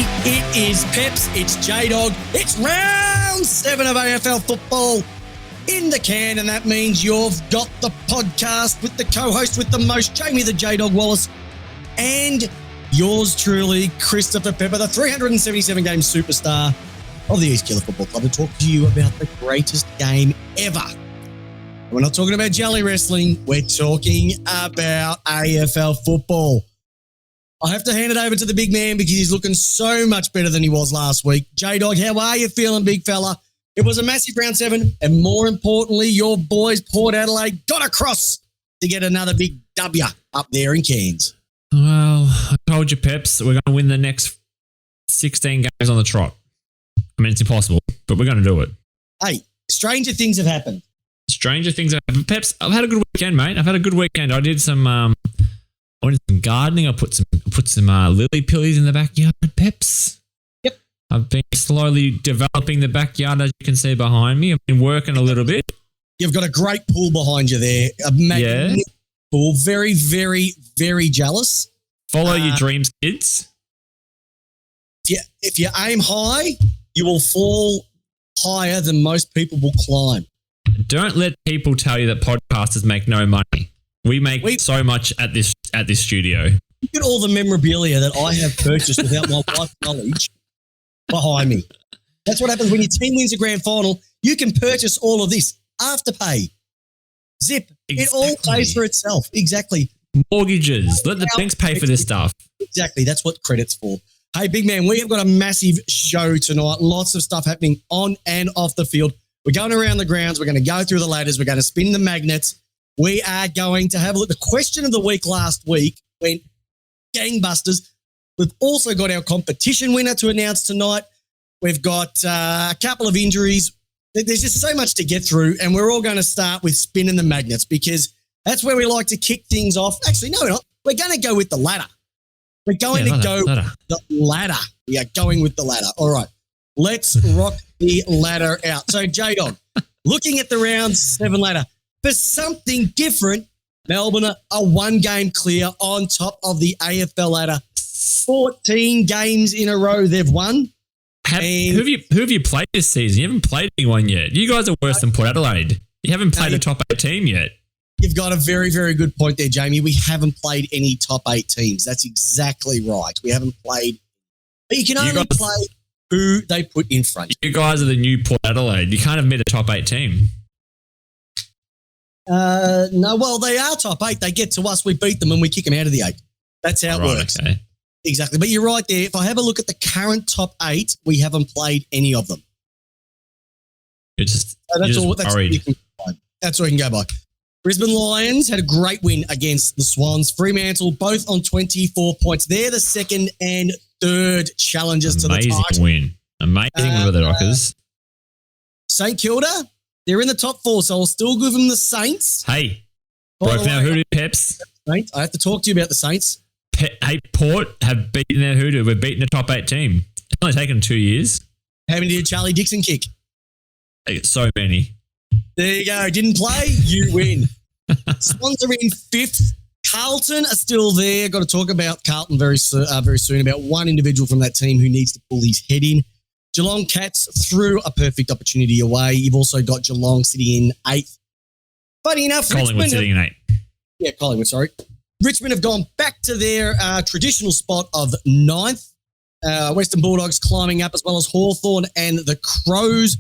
everybody. It is Peps. It's J-Dog. It's round 7 of AFL football in the can, and that means you've got the podcast with the co-host with the most, Jamie the J-Dog Wallis, and yours truly, Christopher Pepper, the 377-game superstar of the East Kilda Football Club, to talk to you about the greatest game ever. And we're not talking about jelly wrestling. We're talking about AFL football. I have to hand it over to the big man because he's looking so much better than he was last week. J-Dog, how are you feeling, big fella? It was a massive round 7, and more importantly, your boys, Port Adelaide, got across to get another big W up there in Cairns. Well, I told you, Peps, we're going to win the next 16 games on the trot. I mean, it's impossible, but we're going to do it. Hey, stranger things have happened. Stranger things have happened. Peps, I've had a good weekend, mate. I've had a good weekend. I did some gardening. I put some lily pillies in the backyard, Peps. Yep. I've been slowly developing the backyard, as you can see behind me. I've been working a little bit. You've got a great pool behind you there. A magnificent pool. Very, very, very jealous. Follow your dreams, kids. If you aim high, you will fall higher than most people will climb. Don't let people tell you that podcasters make no money. We make so much at this studio. Look at all the memorabilia that I have purchased without my wife's knowledge behind me. That's what happens when your team wins a grand final. You can purchase all of this after pay. Zip. Exactly. It all pays for itself. Exactly. Mortgages. Let the banks pay for this stuff. Exactly. That's what credit's for. Hey, big man, we have got a massive show tonight. Lots of stuff happening on and off the field. We're going around the grounds. We're going to go through the ladders. We're going to spin the magnets. We are going to have a look. The question of the week last week went gangbusters. We've also got our competition winner to announce tonight. We've got a couple of injuries. There's just so much to get through, and we're all going to start with spinning the magnets because that's where we like to kick things off. Actually, no, we're not. We're going to go with the ladder. We're going to go with the ladder. We are going with the ladder. All right. Let's rock the ladder out. So, J-Dog, looking at the round 7 ladder, for something different, Melbourne are 1 game clear on top of the AFL ladder. 14 games in a row they've won. Who have you played this season? You haven't played anyone yet. You guys are worse than Port Adelaide. You haven't played a top 8 team yet. You've got a very, very good point there, Jamie. We haven't played any top 8 teams. That's exactly right. We haven't played. But you can only play who they put in front. You guys are the new Port Adelaide. You can't admit a top 8 team. No, well, they are top 8. They get to us, we beat them, and we kick them out of the 8. That's how it works. Okay. Exactly. But you're right there. If I have a look at the current top 8, we haven't played any of them. That's all you can go by. Brisbane Lions had a great win against the Swans. Fremantle, both on 24 points. They're the second and third challengers to the title. Amazing win for the Rockers. St Kilda, they're in the top 4, so I'll still give them the Saints. Hey, broke their hoodoo, Peps. Saints, I have to talk to you about the Saints. Hey, Port have beaten their hoodoo. We're beating the top 8 team. It's only taken 2 years. How many did Charlie Dixon kick? So many. There you go. Didn't play, you win. Swans are in 5th. Carlton are still there. Got to talk about Carlton very soon about one individual from that team who needs to pull his head in. Geelong Cats threw a perfect opportunity away. You've also got Geelong sitting in 8th. Funny enough, Collingwood sitting in 8th. Yeah, Collingwood, sorry. Richmond have gone back to their traditional spot of 9th. Western Bulldogs climbing up, as well as Hawthorn and the Crows.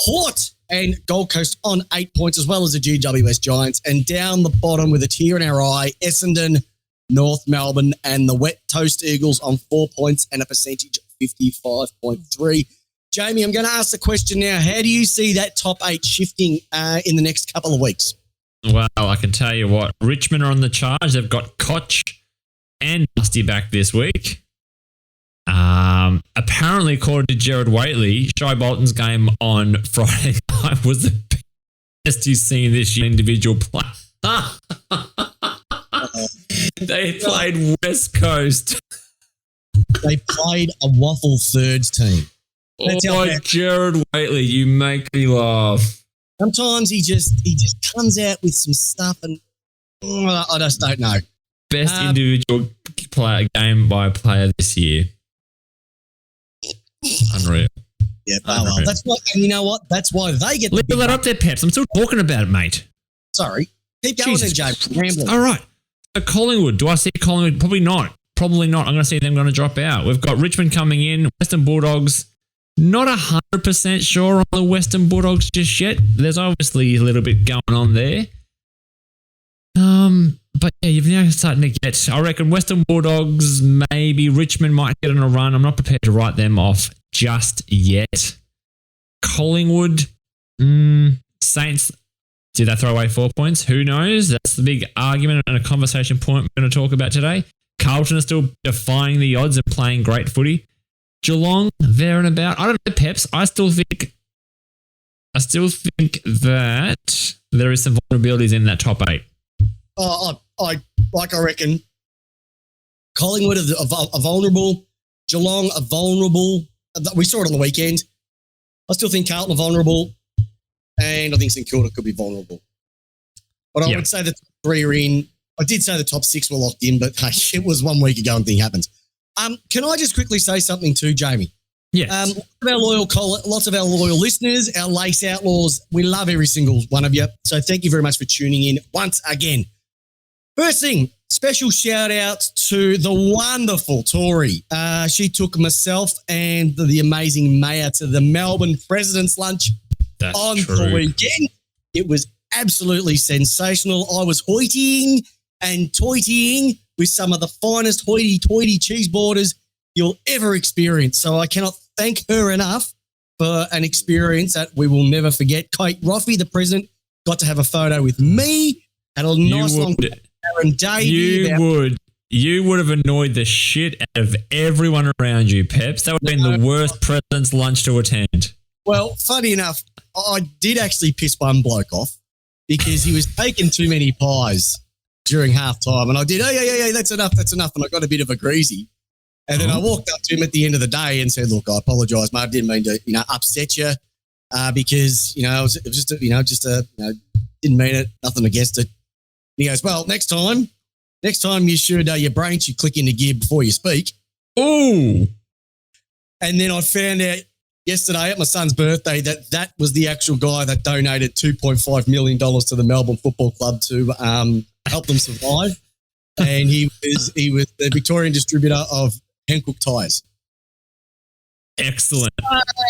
Port and Gold Coast on 8 points, as well as the GWS Giants. And down the bottom with a tear in our eye, Essendon, North Melbourne, and the Wet Toast Eagles on 4 points and a percentage of 55.3. Jamie, I'm going to ask the question now. How do you see that top 8 shifting in the next couple of weeks? Well, I can tell you what. Richmond are on the charge. They've got Koch and Dusty back this week. Apparently, according to Gerard Whateley, Shai Bolton's game on Friday night was the best he's seen this year. Individual play. They played West Coast. They played a waffle thirds team. Gerard Whateley, you make me laugh. Sometimes he just comes out with some stuff, and I just don't know. Best individual game by a player this year. Unreal. Yeah, well, that's what, and you know what? That's why they get the Leave that up there, Peps. I'm still talking about it, mate. Sorry. Keep going then, James. Rambling. All right. So Collingwood. Do I see Collingwood? Probably not. Probably not. I'm going to see them going to drop out. We've got Richmond coming in. Western Bulldogs. Not 100% sure on the Western Bulldogs just yet. There's obviously a little bit going on there. But yeah, you've now starting to get, I reckon Western Bulldogs, maybe Richmond might get on a run. I'm not prepared to write them off just yet. Collingwood, Saints, did they throw away 4 points? Who knows? That's the big argument and a conversation point we're going to talk about today. Carlton are still defying the odds and playing great footy. Geelong, there and about. I don't know, Peps. I still think that there is some vulnerabilities in that top 8. I reckon Collingwood are vulnerable. Geelong are vulnerable. We saw it on the weekend. I still think Carlton are vulnerable. And I think St Kilda could be vulnerable. But I would say the top 3 are in. I did say the top 6 were locked in, but hey, it was 1 week ago and thing happens. Can I just quickly say something too, Jamie? Yes. Lots of our loyal listeners, our Lace Outlaws, we love every single one of you. So thank you very much for tuning in once again. First thing, special shout out to the wonderful Tori. She took myself and the amazing Maya to the Melbourne President's Lunch on the weekend. It was absolutely sensational. I was hoitying and toitying with some of the finest hoity-toity cheese borders you'll ever experience. So I cannot thank her enough for an experience that we will never forget. Kate Roffey, the president, got to have a photo with me, had a nice long Aaron Davey. You would have annoyed the shit out of everyone around you, Peps. That would have been the worst president's lunch to attend. Well, funny enough, I did actually piss one bloke off because he was taking too many pies during halftime, and I did, yeah, that's enough, and I got a bit of a greasy. And then I walked up to him at the end of the day and said, "Look, I apologise, mate. I didn't mean to, upset you, because it was just didn't mean it. Nothing against it." And he goes, "Well, next time you should your brain should click into gear before you speak." Oh. And then I found out yesterday at my son's birthday that was the actual guy that donated $2.5 million to the Melbourne Football Club to help them survive. And he was the Victorian distributor of Hankook tyres. Excellent.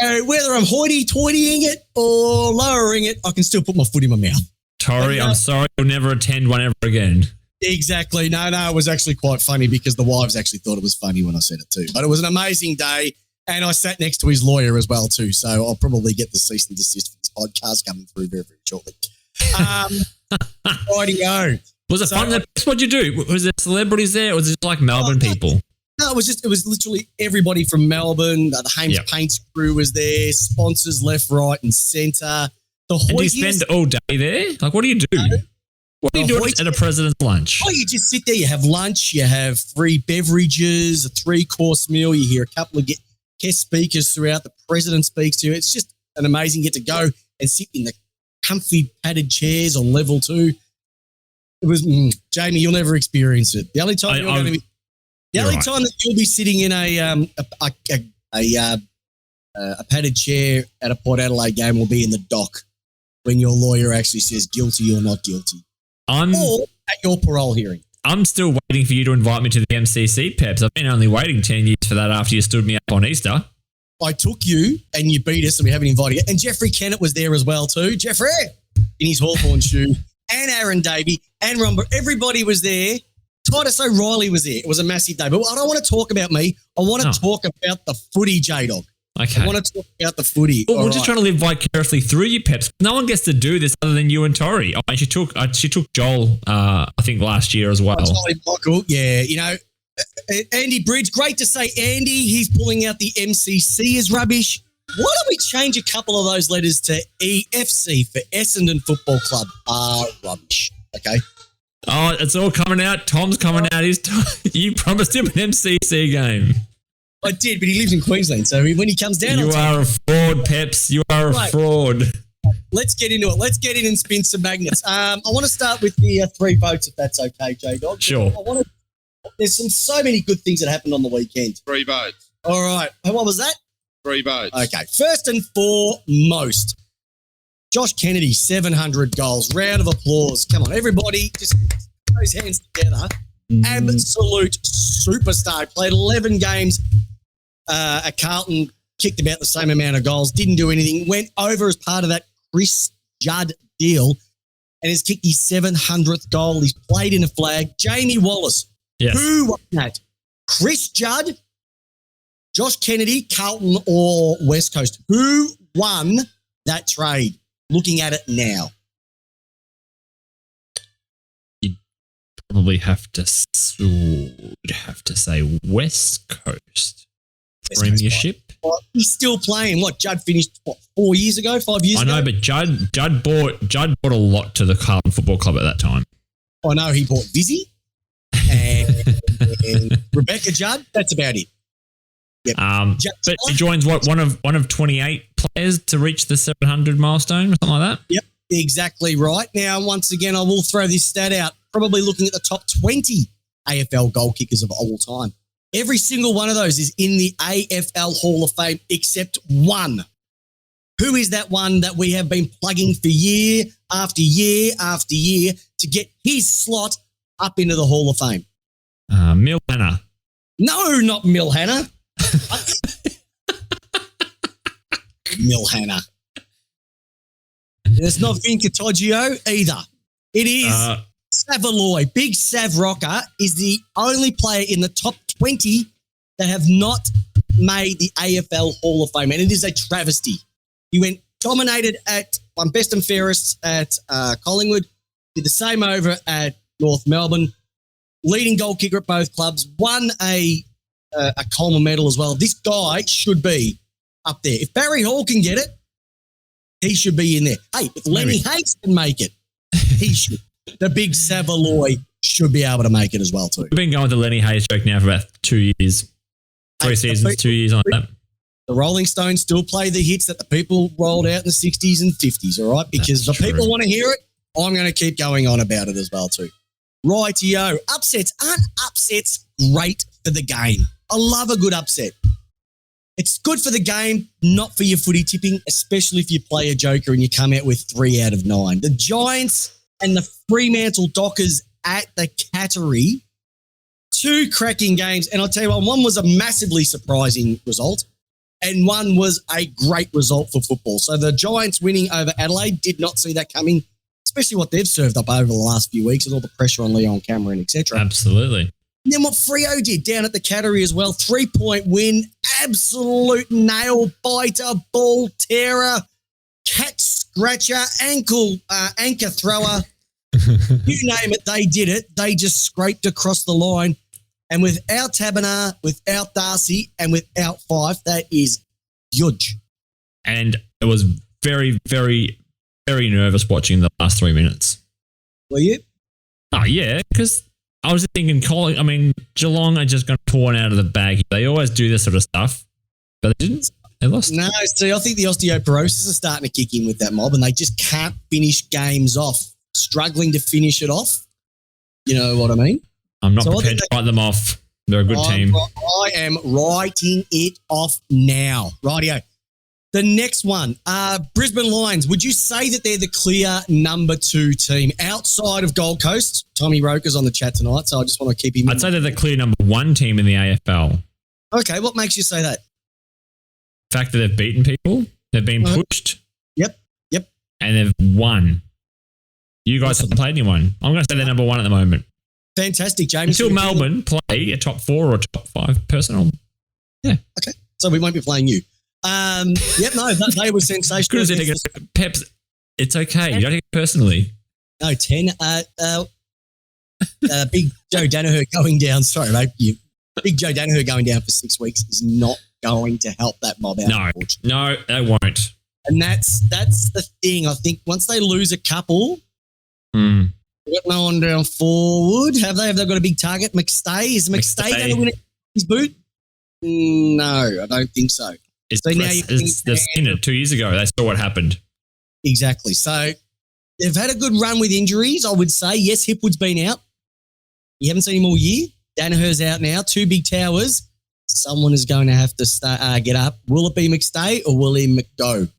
So whether I'm hoity-toitying it or lowering it, I can still put my foot in my mouth. Tori, I'm sorry you'll never attend one ever again. Exactly. No, it was actually quite funny because the wives actually thought it was funny when I said it too. But it was an amazing day, and I sat next to his lawyer as well too, so I'll probably get the cease and desist for this podcast coming through very, very shortly. Righty-o. Was it fun? What'd you do? Was there celebrities there, or was it like Melbourne people? No, it was literally everybody from Melbourne. The Hames Paints crew was there, sponsors left, right, and centre. And do you spend all day there? Like, what do you do? What do you do at a president's lunch? Oh, you just sit there. You have lunch. You have free beverages, a 3-course meal. You hear a couple of guest speakers throughout. The president speaks to you. It's just an amazing get to go and sit in the comfy padded chairs on level 2. It was Jamie. You'll never experience it. The only time that you'll be sitting in a padded chair at a Port Adelaide game will be in the dock when your lawyer actually says guilty or not guilty, or at your parole hearing. I'm still waiting for you to invite me to the MCC, Peps. I've been only waiting 10 years for that after you stood me up on Easter. I took you and you beat us and we haven't invited you. And Jeffrey Kennett was there as well too. Jeffrey in his Hawthorn shoe. And Aaron Davey and Rumba. Everybody was there. Titus O'Reilly was there. It was a massive day. But I don't want to talk about me. I want to talk about the footy, J-Dog. Okay. I want to talk about the footy. Well, we're just trying to live vicariously through you, Peps. No one gets to do this other than you and Tori. Oh, and she took Joel, I think, last year as well. Michael, yeah. Andy Bridge, great to say Andy. He's pulling out the MCC is rubbish. Why don't we change a couple of those letters to EFC for Essendon Football Club? Rubbish. Okay. Oh, it's all coming out. Tom's coming out. You promised him an MCC game. I did, but he lives in Queensland, so when he comes down... You are a fraud, Peps. You are a fraud. Let's get into it. Let's get in and spin some magnets. I want to start with the 3 votes, if that's okay, J-Dog. Sure. There's so many good things that happened on the weekend. 3 votes. All right. And what was that? 3 votes. Okay, first and foremost, Josh Kennedy, 700 goals. Round of applause. Come on, everybody, just put those hands together. Absolute superstar. Played 11 games at Carlton, kicked about the same amount of goals, didn't do anything, went over as part of that Chris Judd deal and has kicked his 700th goal. He's played in a flag. Jamie Wallis. Yes. Who won that? Chris Judd, Josh Kennedy, Carlton or West Coast? Who won that trade? Looking at it now. You'd probably have to say West Coast Premiership. Well, he's still playing. What, Judd finished, 4 years ago, 5 years ago? I know, but Judd bought a lot to the Carlton Football Club at that time. I know he bought Vizzy and Rebecca Judd. That's about it. Yep. But he joins one of 28 players to reach the 700 milestone or something like that. Yep, exactly right. Now, once again, I will throw this stat out. Probably looking at the top 20 AFL goal kickers of all time. Every single one of those is in the AFL Hall of Fame except one. Who is that one that we have been plugging for year after year after year to get his slot up into the Hall of Fame? Mill Hannah. No, not Mill Hannah. Mill Hannah. It's not Vinca Toggio either. It is Savaloy. Big Sav Rocker is the only player in the top 20 that have not made the AFL Hall of Fame, and it is a travesty. He went dominated at best and fairest at Collingwood, did the same over at North Melbourne, leading goal kicker at both clubs, won a Coleman medal as well. This guy should be up there. If Barry Hall can get it, he should be in there. Hey, if Lenny Hayes can make it, he should. The big Savaloy should be able to make it as well too. We've been going with the Lenny Hayes joke now for about 2 years. 3 seasons, 2 years like that. The Rolling Stones still play the hits that the people rolled out in the 60s and 50s, all right? Because the people want to hear it, I'm going to keep going on about it as well too. Rightio. Upsets. Aren't upsets great for the game? I love a good upset. It's good for the game, not for your footy tipping, especially if you play a joker and you come out with 3 out of 9. The Giants and the Fremantle Dockers at the Cattery, 2 cracking games. And I'll tell you what, one was a massively surprising result and one was a great result for football. So the Giants winning over Adelaide, did not see that coming, especially what they've served up over the last few weeks and all the pressure on Leon Cameron, etc. Absolutely. And then what Freo did down at the Cattery as well, 3-point win, absolute nail biter, ball tearer, cat scratcher, anchor thrower. You name it, they did it. They just scraped across the line. And without Taberner, without Darcy, and without Fife, that is huge. And it was very, very, very nervous watching the last 3 minutes. Were you? Oh, yeah, because I was thinking, Geelong are just going to pour one out of the bag. They always do this sort of stuff, but they didn't. They lost. No, see, I think the osteoporosis is starting to kick in with that mob, and they just can't finish games off, struggling to finish it off. You know what I mean? I'm not prepared to write them off. They're a good team. I am writing it off now. Rightio. The next one, Brisbane Lions. Would you say that they're the clear number 2 team outside of Gold Coast? Tommy Roker's on the chat tonight, so I just want to keep him. I'd say they're the clear number 1 team in the AFL. Okay, what makes you say that? The fact that they've beaten people, they've been pushed. Yep. And they've won. You guys haven't played anyone. I'm going to say they're number 1 at the moment. Fantastic, James. Until Melbourne play a top 4 or top 5 person. Yeah. Okay, so we won't be playing you. They were sensational. Peps, it's okay. You don't take it personally. No, 10. Big Joe Danaher going down. Sorry, mate. Big Joe Danaher going down for 6 weeks is not going to help that mob out. No, they won't. And that's the thing. I think once they lose a couple, they've got no one down forward. Have they? Have they got a big target? McStay? Is McStay going to win his boot? No, I don't think so. They've seen it 2 years ago. They saw what happened. Exactly. So they've had a good run with injuries, I would say. Yes, Hipwood's been out. You haven't seen him all year. Danaher's out now. 2 big towers. someone is going to have to get up. Will it be McStay or will he McGo?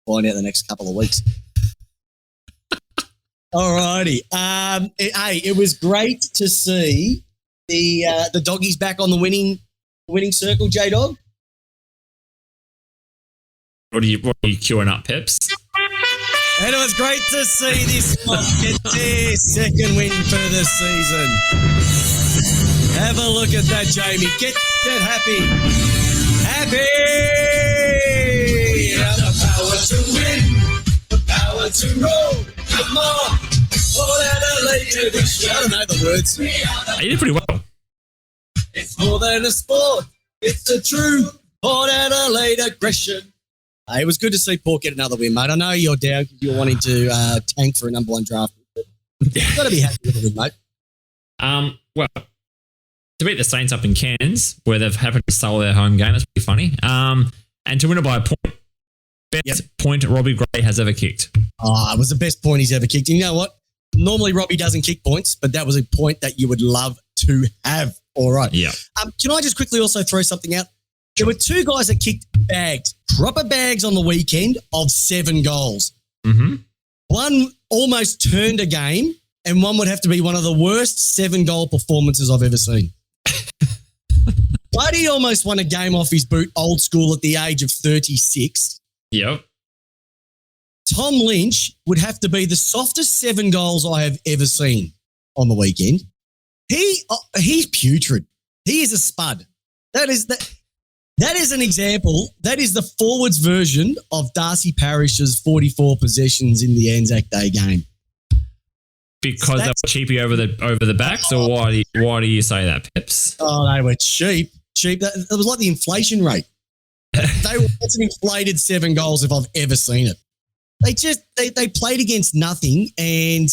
Find out the next couple of weeks. All righty. It was great to see the doggies back on the winning circle, J-Dog. What are you queuing up, Peps? And it was great to see this squad get their second win for the season. Have a look at that, Jamie. Get happy. Happy! The power to win, the power to roll. Come on, all Adelaide tradition. I don't know the words. You did pretty well. It's more than a sport. It's a true Port Adelaide aggression. It was good to see Port get another win, mate. I know you're down because you're wanting to tank for a number one draft. But you've got to be happy with the win, mate. Well, to beat the Saints up in Cairns, where they've happened to sell their home game, that's pretty funny. And to win it by a point. Best point Robbie Gray has ever kicked. It was the best point he's ever kicked. And you know what? Normally Robbie doesn't kick points, but that was a point that you would love to have. All right. Yeah. Can I just quickly also throw something out? There were two guys that kicked bags, proper bags on the weekend of 7 goals. Mm-hmm. One almost turned a game, and one would have to be one of the worst 7-goal performances I've ever seen. Buddy almost won a game off his boot old school at the age of 36. Yep. Tom Lynch would have to be the softest 7 goals I have ever seen on the weekend. He's putrid. He is a spud. That is an example. That is the forwards version of Darcy Parish's 44 possessions in the Anzac Day game. Because they were cheapy over the backs, or why do you say that, Peps? Oh, they were cheap. It was like the inflation rate. That's an inflated 7 goals if I've ever seen it. They played against nothing, and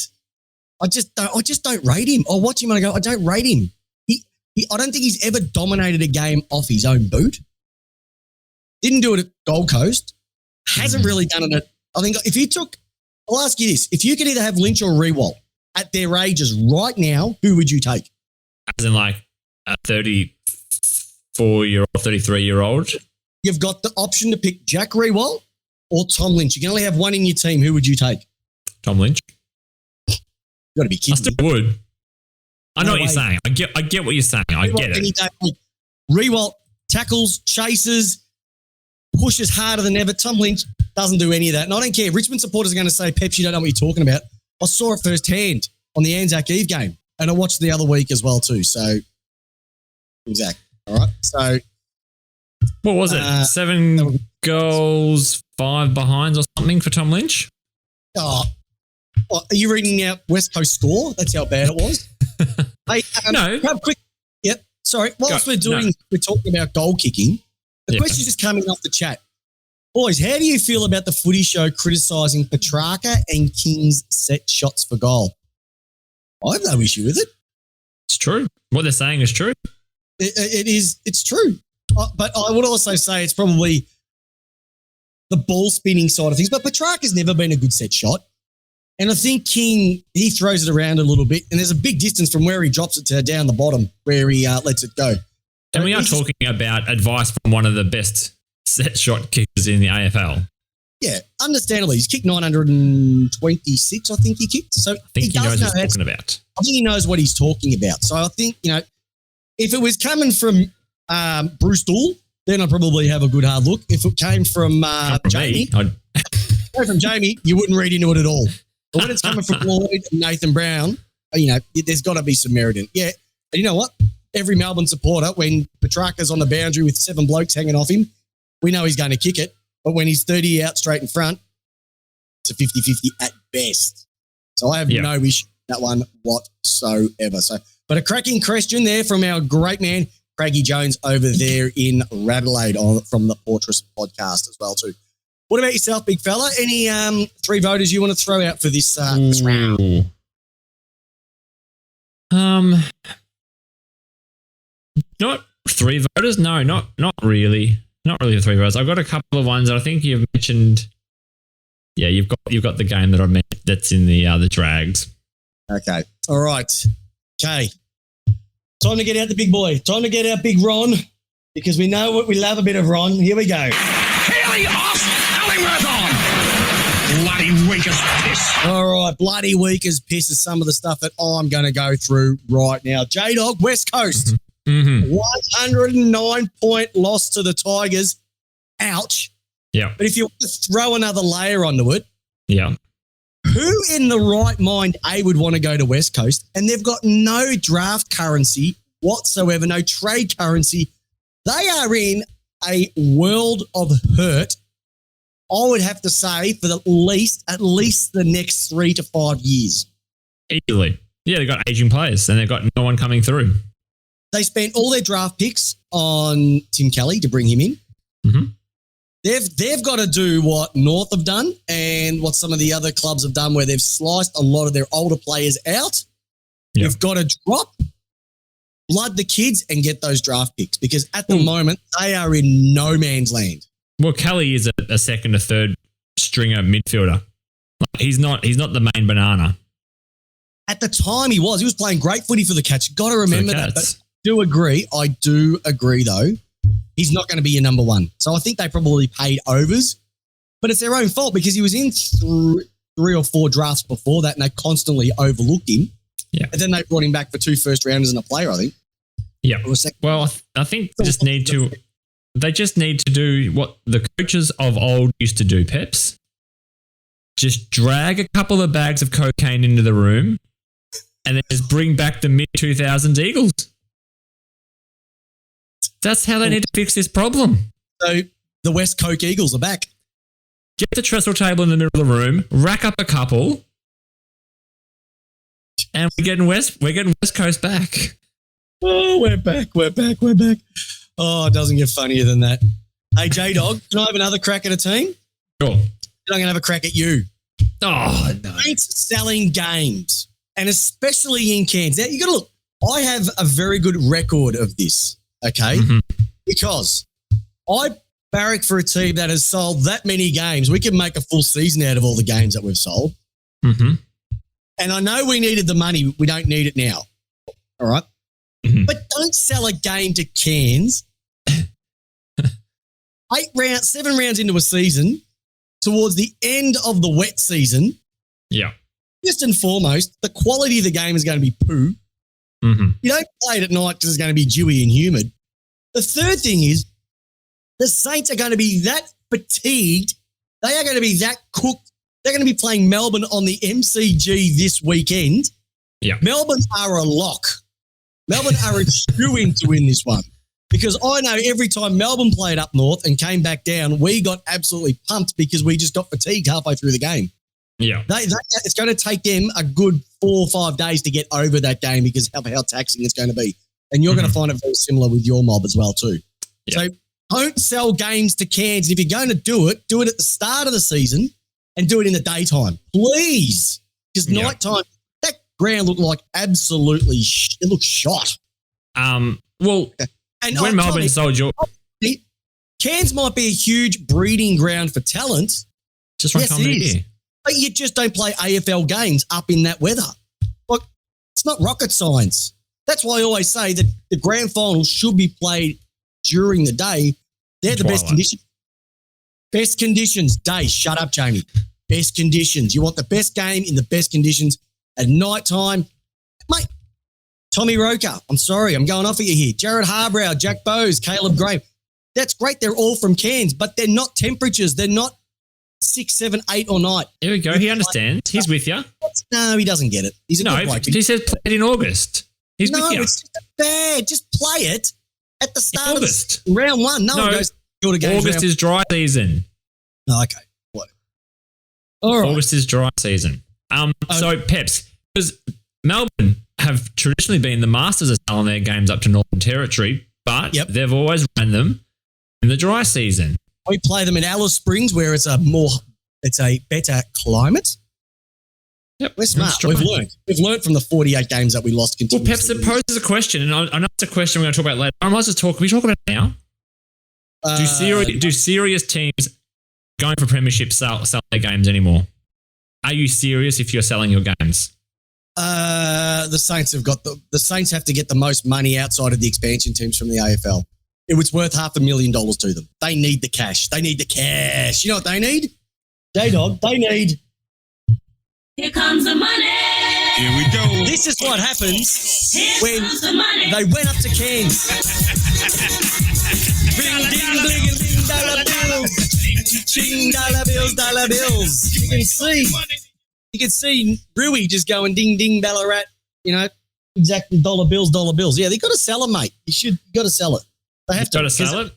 I just don't rate him. I watch him and I go, I don't rate him. I don't think he's ever dominated a game off his own boot. Didn't do it at Gold Coast. Hasn't really done it at, I think I'll ask you this. If you could either have Lynch or Rewalt at their ages right now, who would you take? As in like a 34-year-old, 33-year-old? You've got the option to pick Jack Rewalt or Tom Lynch. You can only have one in your team. Who would you take? Tom Lynch. You got to be kidding me. I still would. I know what you're saying. I get what you're saying. I get it. Rewalt tackles, chases, pushes harder than ever. Tom Lynch doesn't do any of that. And I don't care. Richmond supporters are going to say, Peps, you don't know what you're talking about. I saw it firsthand on the Anzac Eve game. And I watched the other week as well too. So, exact. All right. So. What was it? 7 goals, 5 behinds or something for Tom Lynch? Oh, are you reading out West Coast score? That's how bad it was. Hey, no. Quick. Yep. Sorry. Whilst we're talking about goal kicking, the question's just coming off the chat. Boys, how do you feel about the footy show criticising Petrarca and King's set shots for goal? I have no issue with it. It's true. What they're saying is true. It is. It's true. But I would also say it's probably the ball spinning side of things. But Petrarca's never been a good set shot. And I think King, he throws it around a little bit, and there's a big distance from where he drops it to down the bottom where he lets it go. And we are talking about advice from one of the best set shot kickers in the AFL. Yeah, understandably. He's kicked 926, I think he kicked. So I think he knows what he's talking about. I think he knows what he's talking about. So I think, if it was coming from Bruce Dool, then I'd probably have a good hard look. If it came from Jamie, you wouldn't read into it at all. But when it's coming from Lloyd and Nathan Brown, there's got to be some merit in it. Yeah, and you know what? Every Melbourne supporter, when Petrarca's on the boundary with 7 blokes hanging off him, we know he's going to kick it. But when he's 30 out straight in front, it's a 50-50 at best. So I have no issue with that one whatsoever. But a cracking question there from our great man, Craigie Jones, over there in Radelaide from the Fortress podcast as well too. What about yourself, big fella? Any 3 voters you want to throw out for this round? Not 3 voters. No, not really. Not really 3 voters. I've got a couple of ones that I think you've mentioned. Yeah, you've got the game that I meant that's in the drags. Okay. All right. Okay. Time to get out the big boy. Time to get out big Ron. because we know what we love a bit of Ron. Here we go. Bloody weak as piss. All right, bloody weak as piss is some of the stuff that I'm going to go through right now. J-Dog, West Coast, 109-point loss to the Tigers. Ouch. Yeah. But if you want to throw another layer onto it, yeah. Who in the right mind, would want to go to West Coast, and they've got no draft currency whatsoever, no trade currency. They are in a world of hurt, I would have to say, for at least the next 3 to 5 years. Easily. Yeah, they've got aging players and they've got no one coming through. They spent all their draft picks on Tim Kelly to bring him in. Mm-hmm. They've got to do what North have done and what some of the other clubs have done, where they've sliced a lot of their older players out. Yep. You've got to blood the kids and get those draft picks, because at the moment they are in no man's land. Well, Kelly is a second or third stringer midfielder. He's not the main banana. At the time he was playing great footy for the Cats. You've got to remember that. But I do agree though. He's not going to be your number one. So I think they probably paid overs, but it's their own fault, because he was in 3 or 4 drafts before that and they constantly overlooked him. Yeah. And then they brought him back for 2 first rounders and a player, I think. Yeah. Well, I think they just need to do what the coaches of old used to do, Peps. Just drag a couple of bags of cocaine into the room and then just bring back the mid-2000s Eagles. That's how they need to fix this problem. So the West Coast Eagles are back. Get the trestle table in the middle of the room, rack up a couple, and we're getting West Coast back. Oh, we're back. Oh, it doesn't get funnier than that. Hey, J-Dog, can I have another crack at a team? Sure. I'm going to have a crack at you. Oh, no. Saints selling games, and especially in Cairns. Now, you got to look. I have a very good record of this, okay? Mm-hmm. Because I barrack for a team that has sold that many games. We can make a full season out of all the games that we've sold. Mm-hmm. And I know we needed the money. We don't need it now. All right? Mm-hmm. But don't sell a game to Cairns 7 rounds into a season, towards the end of the wet season. Yeah. First and foremost, the quality of the game is going to be poo. Mm-hmm. You don't play it at night because it's going to be dewy and humid. The third thing is the Saints are going to be that fatigued. They are going to be that cooked. They're going to be playing Melbourne on the MCG this weekend. Yeah. Melbourne are a lock. Melbourne are a shoo-in to win this one. Because I know every time Melbourne played up north and came back down, we got absolutely pumped because we just got fatigued halfway through the game. Yeah. It's going to take them a good 4 or 5 days to get over that game because of how taxing it's going to be. And you're going to find it very similar with your mob as well too. Yeah. So don't sell games to Cairns. If you're going to do it at the start of the season and do it in the daytime, please. Because nighttime, that ground looked like absolutely, it looked shot. Well, and when Melbourne sold your... Cairns might be a huge breeding ground for talent. Just right time of year. But you just don't play AFL games up in that weather. Look, it's not rocket science. That's why I always say that the grand final should be played during the day. They're the best conditions. Best conditions, day. Shut up, Jamie. Best conditions. You want the best game in the best conditions at night time. Mate, Tommy Roker, I'm sorry, I'm going off at you here. Jared Harbrow, Jack Bowes, Caleb Graham. That's great. They're all from Cairns, but they're not temperatures. They're not 6, 7, 8 or night. Here we go. He understands. He's with you. No, he doesn't get it. He's a good bloke. He says play it in August. He's with you. No, it's just bad. Just play it at the start August. of round 1. No one goes to games. August is dry season. Oh, okay. What? All right. August is dry season. So Peps, because Melbourne have traditionally been the masters of selling their games up to Northern Territory, but they've always ran them in the dry season. We play them in Alice Springs, where it's a better climate. Yep, we're smart. We've learned from the 48 games that we lost continuously. Well, Peps, it poses a question, and I know it's a question we're going to talk about later. I might just talk. Can we talk about it now? Do serious teams going for premiership sell their games anymore? Are you serious if you're selling your games? The Saints have got the Saints have to get the most money outside of the expansion teams from the AFL. it was worth $500,000 to them. They need the cash. They need the cash. You know what they need? J-Dog, they need... Here comes the money. Here we go. This is what happens when Comes the money. they went up to Cairns. Ring, ding, bling, ding, dollar bills. Ching, dollar bills. You can see Rui just going ding, ding, Ballarat, exactly dollar bills. Yeah, they got to sell it, mate. You got to sell it. They have Got to sell it?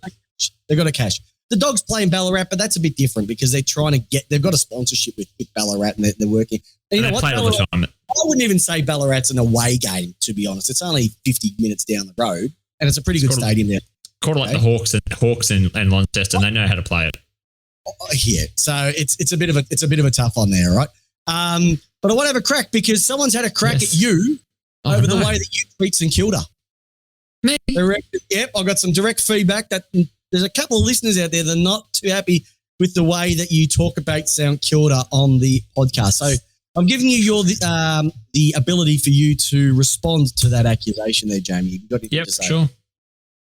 They got to cash. The Dogs play in Ballarat, but that's a bit different because they're trying to they've got a sponsorship with Ballarat and they're working. And you know what? Play all the time. I wouldn't even say Ballarat's an away game, to be honest. It's only 50 minutes down the road and it's a pretty good stadium there. Called like the Hawks and Launceston. They know how to play it. Yeah, so it's a bit of a tough one there, right? But I want to have a crack because someone's had a crack at you over the way that you treat St Kilda. Me? Yep, I got some direct feedback that there's a couple of listeners out there that are not too happy with the way that you talk about St Kilda on the podcast. So I'm giving you the ability for you to respond to that accusation there, Jamie. You've got anything to say? Sure.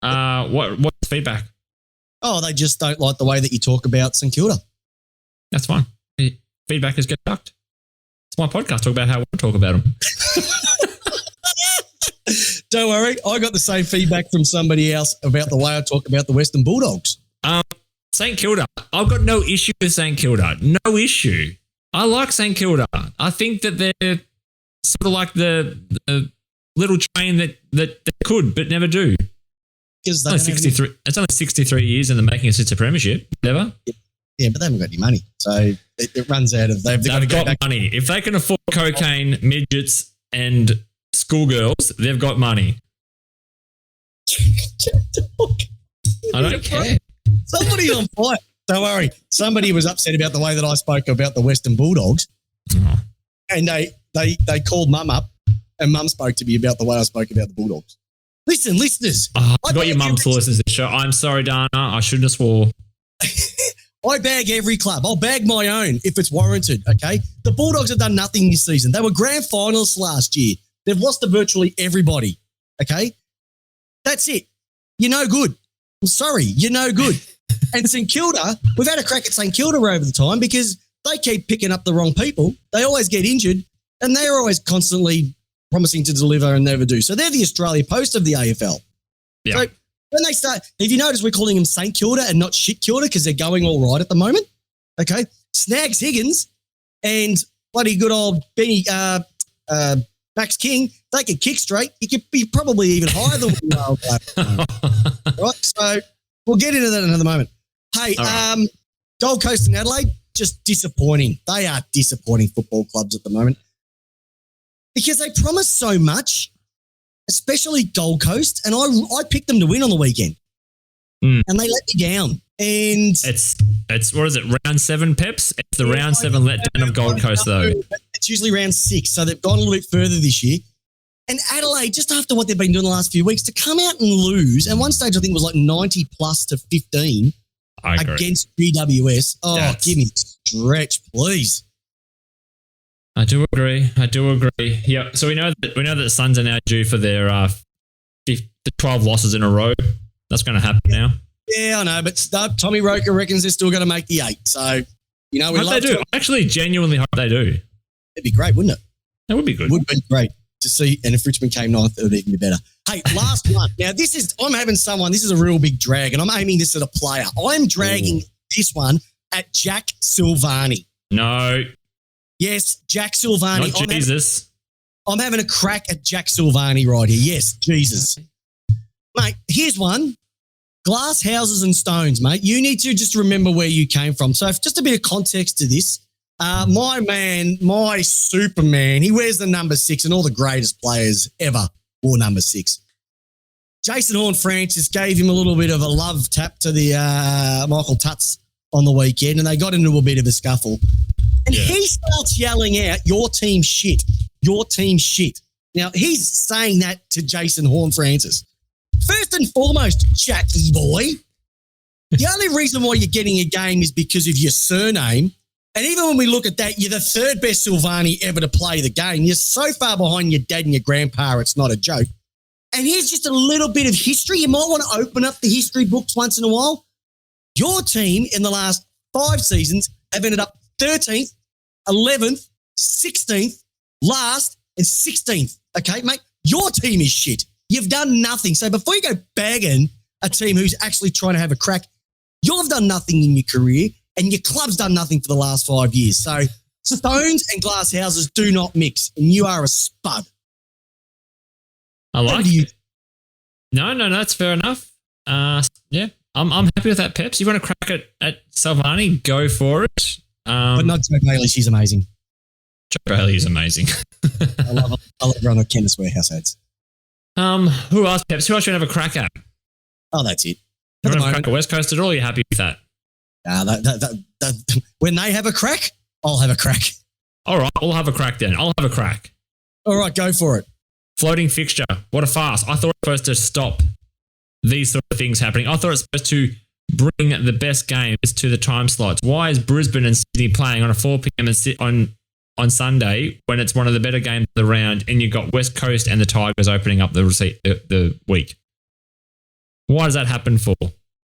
What's the feedback? Oh, they just don't like the way that you talk about St Kilda. That's fine. Feedback is get ducked. It's my podcast. Talk about how I talk about them. Don't worry. I got the same feedback from somebody else about the way I talk about the Western Bulldogs. St Kilda. I've got no issue with St Kilda. No issue. I like St Kilda. I think that they're sort of like the little train that they could but never do. It's only 63. It's only 63 years and they're making it since a premiership. Never. Yeah, but they haven't got any money, so it runs out of. They've got money. If they can afford cocaine, midgets, and schoolgirls, they've got money. I don't care. Somebody's on fire. Don't worry. Somebody was upset about the way that I spoke about the Western Bulldogs, and they called Mum up, and Mum spoke to me about the way I spoke about the Bulldogs. Listen, listeners. I got your mum to listen to this show. I'm sorry, Dana. I shouldn't have swore. I bag every club. I'll bag my own if it's warranted, okay? The Bulldogs have done nothing this season. They were grand finalists last year. They've lost to virtually everybody, okay? That's it. You're no good. I'm sorry. You're no good. And St Kilda, we've had a crack at St Kilda over the time because they keep picking up the wrong people. They always get injured and they're always constantly promising to deliver and never do. So they're the Australia Post of the AFL. Yeah. So when they start, have you noticed we're calling them St Kilda and not Shit Kilda because they're going all right at the moment? Okay. Snags Higgins and bloody good old Benny Max King, they can kick straight. He could be probably even higher than we are. Right. So we'll get into that in another moment. Hey, right. Gold Coast and Adelaide, just disappointing. They are disappointing football clubs at the moment because they promise so much, especially Gold Coast, and I picked them to win on the weekend, and they let me down. And it's what is it? Round 7, Peps. It's the round 7 letdown of Gold Coast, though. It's usually round 6, so they've gone a little bit further this year. And Adelaide, just after what they've been doing the last few weeks, to come out and lose, and one stage I think it was like 90 plus to 15 against GWS. Oh, give me a stretch, please. I do agree. Yeah. So we know that the Suns are now due for their 12 losses in a row. That's going to happen now. Yeah, I know, but Tommy Roker reckons they're still going to make the 8. So, we hope they do. I actually genuinely hope they do. It'd be great, wouldn't it? That would be good. Would be great to see. And if Richmond came 9th, it would even be better. Hey, last one. Now, this is a real big drag, and I'm aiming this at a player. I'm dragging this one at Jack Silvani. No. Yes, Jack Silvani. Not Jesus. I'm having a crack at Jack Silvani right here. Yes, Jesus. Mate, here's one. Glasshouses and stones, mate. You need to just remember where you came from. So just a bit of context to this. My man, my Superman, he wears the number 6 and all the greatest players ever wore number 6. Jason Horne-Francis gave him a little bit of a love tap to the Michael Tutts on the weekend and they got into a bit of a scuffle. And he starts yelling out, your team shit, your team shit. Now, he's saying that to Jason Horne-Francis. First and foremost, Jackie boy, the only reason why you're getting a game is because of your surname. And even when we look at that, you're the 3rd best Silvani ever to play the game. You're so far behind your dad and your grandpa, it's not a joke. And here's just a little bit of history. You might want to open up the history books once in a while. Your team in the last 5 seasons have ended up 13th, 11th, 16th, last, and 16th. Okay, mate? Your team is shit. You've done nothing. So before you go bagging a team who's actually trying to have a crack, you've done nothing in your career and your club's done nothing for the last 5 years. So stones and glass houses do not mix, and you are a spud. I like it. No, that's fair enough. Yeah, I'm happy with that, Peps. You want to crack it at Salvani? Go for it. But not Jo Bailey. She's amazing. Jo Bailey is amazing. I love her on the Chemist Warehouse ads. Who else, Peps? Who else should have a crack at? Oh, that's it. You want to have a crack at West Coast at all? You're happy with that? When they have a crack, I'll have a crack. All right, I'll have a crack then. I'll have a crack. All right, go for it. Floating fixture. What a farce. I thought it was supposed to stop these sort of things happening. I thought it was supposed to bring the best games to the time slots. Why is Brisbane and Sydney playing on a 4 p.m. on Sunday when it's one of the better games of the round, and you've got West Coast and the Tigers opening up the week? Why does that happen for?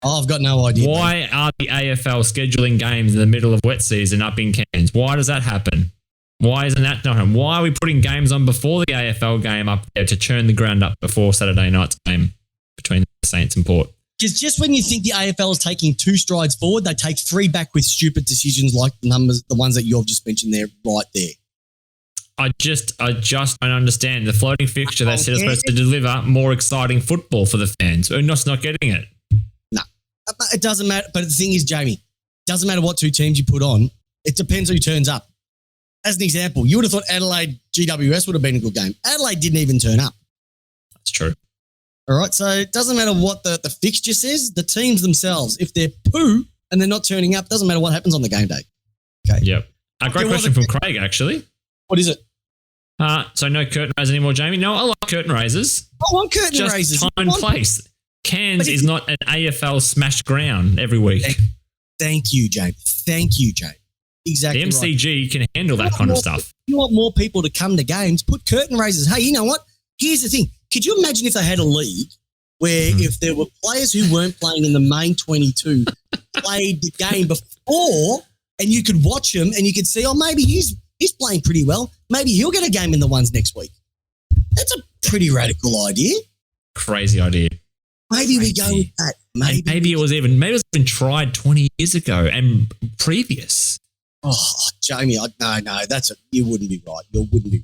Oh, I've got no idea. Why are the AFL scheduling games in the middle of wet season up in Cairns? Why does that happen? Why isn't that not happening? Why are we putting games on before the AFL game up there to churn the ground up before Saturday night's game between the Saints and Port? Because just when you think the AFL is taking 2 strides forward, they take 3 back with stupid decisions like the ones that you've just mentioned there, right there. I just don't understand. The floating fixture, they said it's supposed to deliver more exciting football for the fans. We're not getting it. No, it doesn't matter. But the thing is, Jamie, it doesn't matter what 2 teams you put on. It depends who turns up. As an example, you would have thought Adelaide GWS would have been a good game. Adelaide didn't even turn up. That's true. All right, so it doesn't matter what the fixture says. The teams themselves, if they're poo and they're not turning up, doesn't matter what happens on the game day. Okay. Yep. A great question from Craig, actually. What is it? So no curtain raisers anymore, Jamie? No, I like curtain raisers. I want curtain raisers. Just time and place. Cairns is not an AFL smashed ground every week. Thank you, Jamie. Exactly. The MCG can handle that kind of stuff. You want more people to come to games, put curtain raisers. Hey, you know what? Here's the thing. Could you imagine if they had a league where if there were players who weren't playing in the main 22 played the game before, and you could watch them and you could see, oh, maybe he's playing pretty well. Maybe he'll get a game in the ones next week. That's a pretty radical idea. Crazy idea. Maybe we go with that. Maybe it was even tried 20 years ago and previous. Oh, Jamie, no, you wouldn't be right. You wouldn't be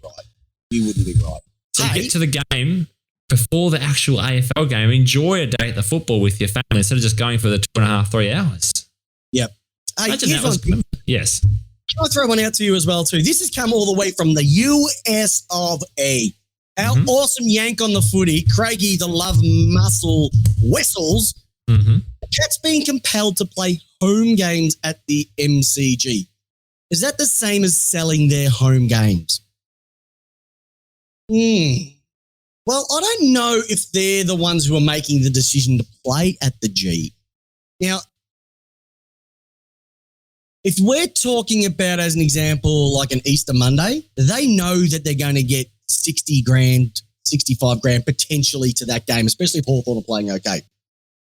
right. So you get to the game before the actual AFL game, enjoy a day at the football with your family instead of just going for the 2.5, 3 hours. Yep. Hey, yes. Can I throw one out to you as well too? This has come all the way from the US of A. Our awesome yank on the footy, Craigie the Love Muscle Wessels, Cats being compelled to play home games at the MCG. Is that the same as selling their home games? Well, I don't know if they're the ones who are making the decision to play at the G. Now, if we're talking about, as an example, like an Easter Monday, they know that they're going to get 60 grand, 65 grand potentially to that game, especially if Hawthorn are playing okay.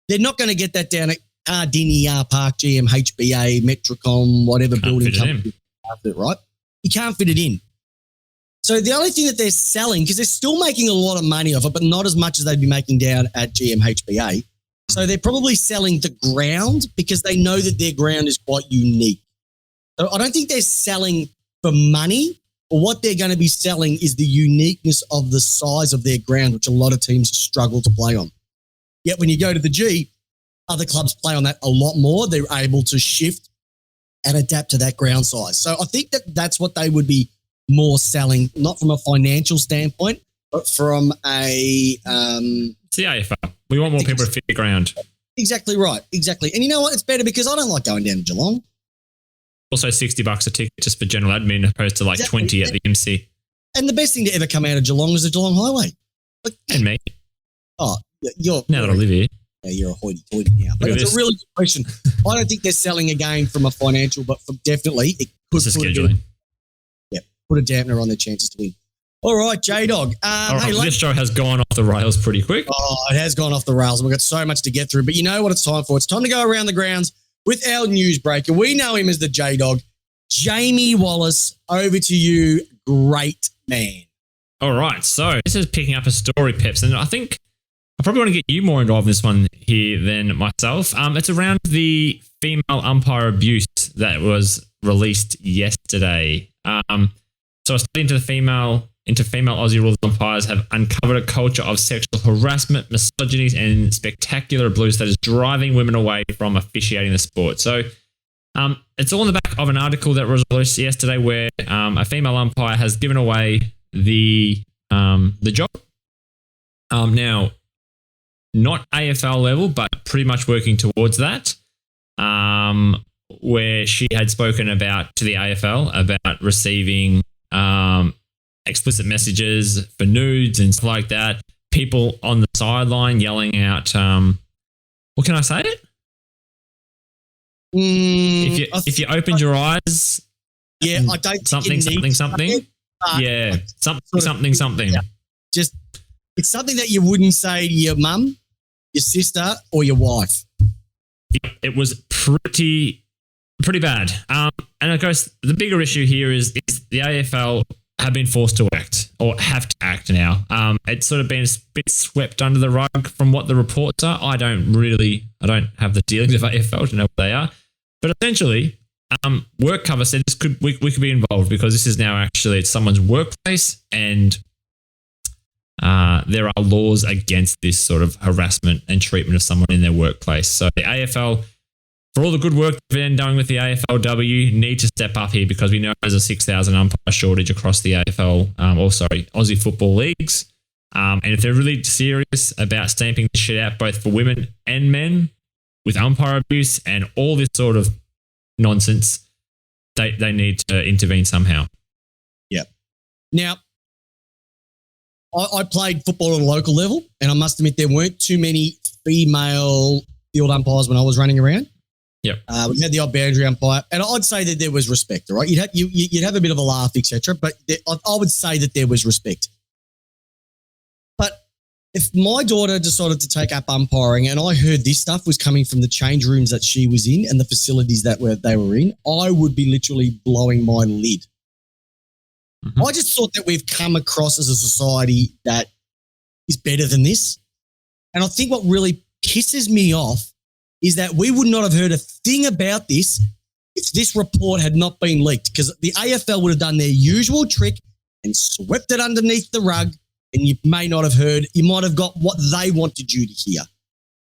They're not going to get that down at Ardini, Park, GMHBA, Metricom, whatever building company. Right? You can't fit it in. So the only thing that they're selling, because they're still making a lot of money off it, but not as much as they'd be making down at GMHBA. So they're probably selling the ground because they know that their ground is quite unique. So I don't think they're selling for money, but what they're going to be selling is the uniqueness of the size of their ground, which a lot of teams struggle to play on. Yet when you go to the G, other clubs play on that a lot more. They're able to shift and adapt to that ground size. So I think that that's what they would be more selling, not from a financial standpoint, but from a... it's the AFL. We want more people to fit the ground. Exactly right. Exactly. And you know what? It's better because I don't like going down to Geelong. Also $60 a ticket just for general admin opposed to like 20 at the MC. And the best thing to ever come out of Geelong is the Geelong Highway. And me. Oh, you're... Now that I live here. Yeah, you're a hoity-toity now. But it's a really good question. I don't think they're selling a game from a financial, but from definitely it could put scheduling. Put a dampener on their chances to win. All right, J-Dog. All right, hey, this show has gone off the rails pretty quick. Oh, it has gone off the rails. We've got so much to get through. But you know what it's time for? It's time to go around the grounds with our newsbreaker. We know him as the J-Dog. Jamie Wallis, over to you, great man. All right, so this is picking up a story, Peps, and I think I probably want to get you more involved in this one here than myself. It's around the female umpire abuse that was released yesterday. So a study into female Aussie rules umpires have uncovered a culture of sexual harassment, misogyny, and spectacular abuse that is driving women away from officiating the sport. So it's all in the back of an article that was released yesterday where a female umpire has given away the job. Now, not AFL level, but pretty much working towards that, where she had spoken to the AFL about receiving explicit messages for nudes and stuff like that. People on the sideline yelling out, what can I say? If you opened your eyes, yeah, I don't something. Yeah, something. Yeah. Just it's something that you wouldn't say to your mum, your sister, or your wife. It was pretty bad. And of course, the bigger issue here is the AFL have been forced to act or have to act now. It's sort of been a bit swept under the rug from what the reports are. I don't have the dealings of AFL to know what they are. But essentially, work cover said we could be involved because this is now actually it's someone's workplace and there are laws against this sort of harassment and treatment of someone in their workplace. So the AFL, for all the good work they've been doing with the AFLW, need to step up here because we know there's a 6,000 umpire shortage across the Aussie football leagues. And if they're really serious about stamping this shit out both for women and men with umpire abuse and all this sort of nonsense, they need to intervene somehow. Yeah. Now, I played football at a local level, and I must admit there weren't too many female field umpires when I was running around. Yep. We had the odd boundary umpire, and I'd say that there was respect, all right? You'd have a bit of a laugh, etc., but I would say that there was respect. But if my daughter decided to take up umpiring and I heard this stuff was coming from the change rooms that she was in and the facilities that they were in, I would be literally blowing my lid. Mm-hmm. I just thought that we've come across as a society that is better than this. And I think what really pisses me off is that we would not have heard a thing about this if this report had not been leaked, because the AFL would have done their usual trick and swept it underneath the rug, and you may not have heard, you might have got what they wanted you to hear.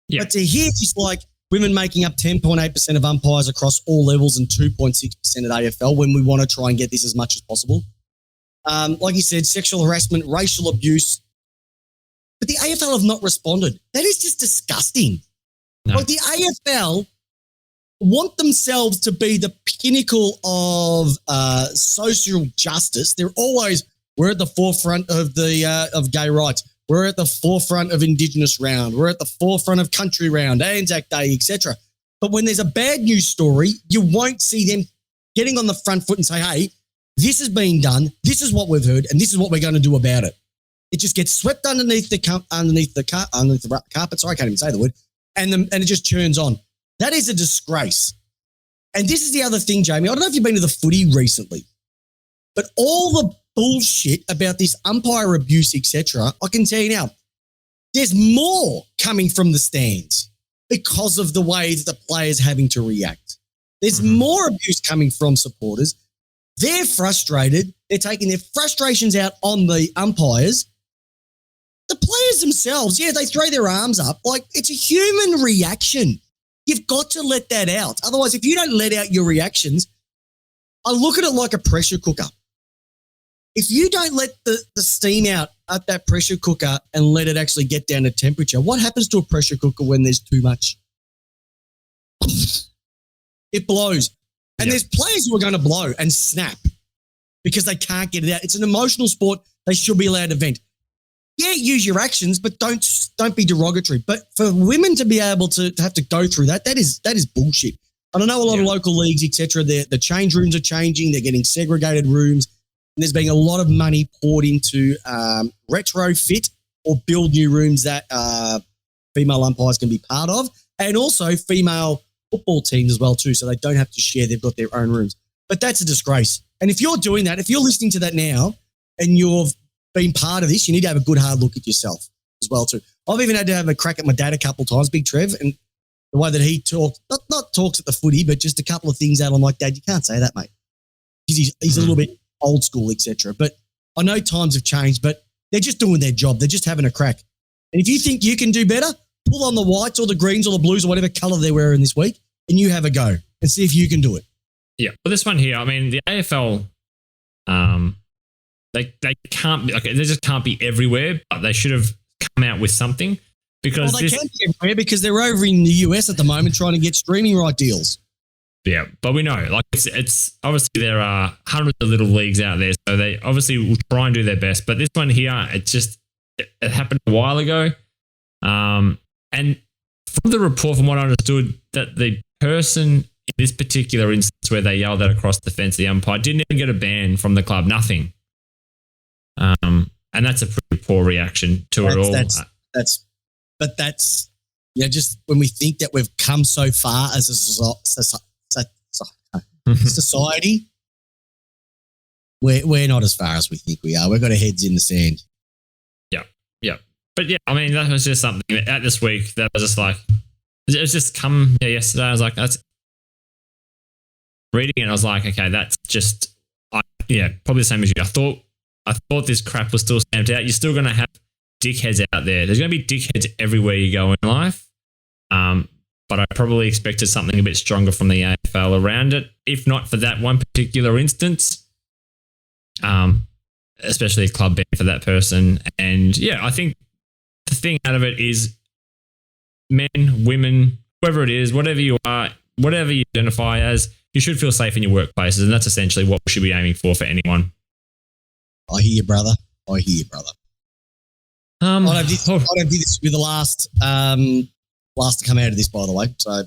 Yep. But to hear just like women making up 10.8% of umpires across all levels and 2.6% at AFL when we want to try and get this as much as possible. Like you said, sexual harassment, racial abuse. But the AFL have not responded. That is just disgusting. No. Like the AFL want themselves to be the pinnacle of social justice. They're always, we're at the forefront of of gay rights. We're at the forefront of Indigenous round. We're at the forefront of country round, Anzac Day, etc. But when there's a bad news story, you won't see them getting on the front foot and say, hey, this is being done. This is what we've heard, and this is what we're going to do about it. It just gets swept underneath the carpet. Sorry, I can't even say the word. And it just churns on. That is a disgrace. And this is the other thing, Jamie. I don't know if you've been to the footy recently, but all the bullshit about this umpire abuse, etc., I can tell you now, there's more coming from the stands because of the way that the players having to react. There's more abuse coming from supporters. They're frustrated. They're taking their frustrations out on the umpires. The players themselves, yeah, they throw their arms up. Like, it's a human reaction. You've got to let that out. Otherwise, if you don't let out your reactions, I look at it like a pressure cooker. If you don't let the steam out at that pressure cooker and let it actually get down to temperature, what happens to a pressure cooker when there's too much? It blows. And there's players who are going to blow and snap because they can't get it out. It's an emotional sport. They should be allowed to vent. Yeah, use your actions, but don't be derogatory. But for women to be able to have to go through that is bullshit. And I know a lot of local leagues, etc. The change rooms are changing. They're getting segregated rooms. And there's been a lot of money poured into retrofit or build new rooms that female umpires can be part of, and also female football teams as well too, so they don't have to share. They've got their own rooms. But that's a disgrace. And if you're doing that, if you're listening to that now and you've been part of this, you need to have a good hard look at yourself as well too. I've even had to have a crack at my dad a couple of times, Big Trev, and the way that he talks, not talks at the footy, but just a couple of things out. I'm like, Dad, you can't say that, mate. He's a little bit old school, etc. But I know times have changed, but they're just doing their job. They're just having a crack. And if you think you can do better, pull on the whites or the greens or the blues or whatever colour they're wearing this week, and you have a go and see if you can do it. Yeah. Well, this one here, I mean, the AFL, they can't be, okay, they just can't be everywhere, but they should have come out with something because they can't be everywhere because they're over in the US at the moment trying to get streaming right deals. Yeah, but we know, like it's obviously there are hundreds of little leagues out there, so they obviously will try and do their best. But this one here, it happened a while ago, and from the report, from what I understood, that the person in this particular instance where they yelled that across the fence, the umpire didn't even get a ban from the club, nothing. And that's a pretty poor reaction to it all. That's just when we think that we've come so far as a society, we're not as far as we think we are. We've got our heads in the sand. Yeah. But yeah, I mean, that was just something at this week that was just like, it was just come yesterday. I was like, that's reading it. I was like, okay, that's just, probably the same as you. I thought this crap was still stamped out. You're still going to have dickheads out there. There's going to be dickheads everywhere you go in life. But I probably expected something a bit stronger from the AFL around it, if not for that one particular instance, especially a club ban for that person. And yeah, I think the thing out of it is men, women, whoever it is, whatever you are, whatever you identify as, you should feel safe in your workplaces. And that's essentially what we should be aiming for anyone. I hear you, brother. I don't do this with the last to come out of this, by the way. So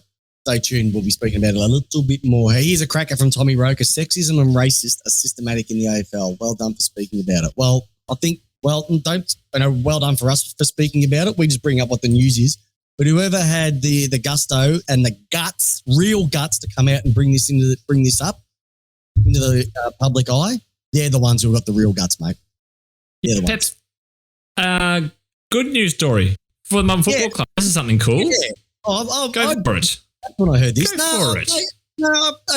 stay tuned. We'll be speaking about it a little bit more. Here's a cracker from Tommy Roker. Sexism and racist are systematic in the AFL. Well done for speaking about it. Well, I think, well done for us for speaking about it. We just bring up what the news is. But whoever had the gusto and the guts, real guts, to come out and bring this up into the public eye, they're the ones who got the real guts, mate. They're the Peps, good news story for the Melbourne Football Club. This is something cool. Yeah. Go for it. When I heard this. Go for it.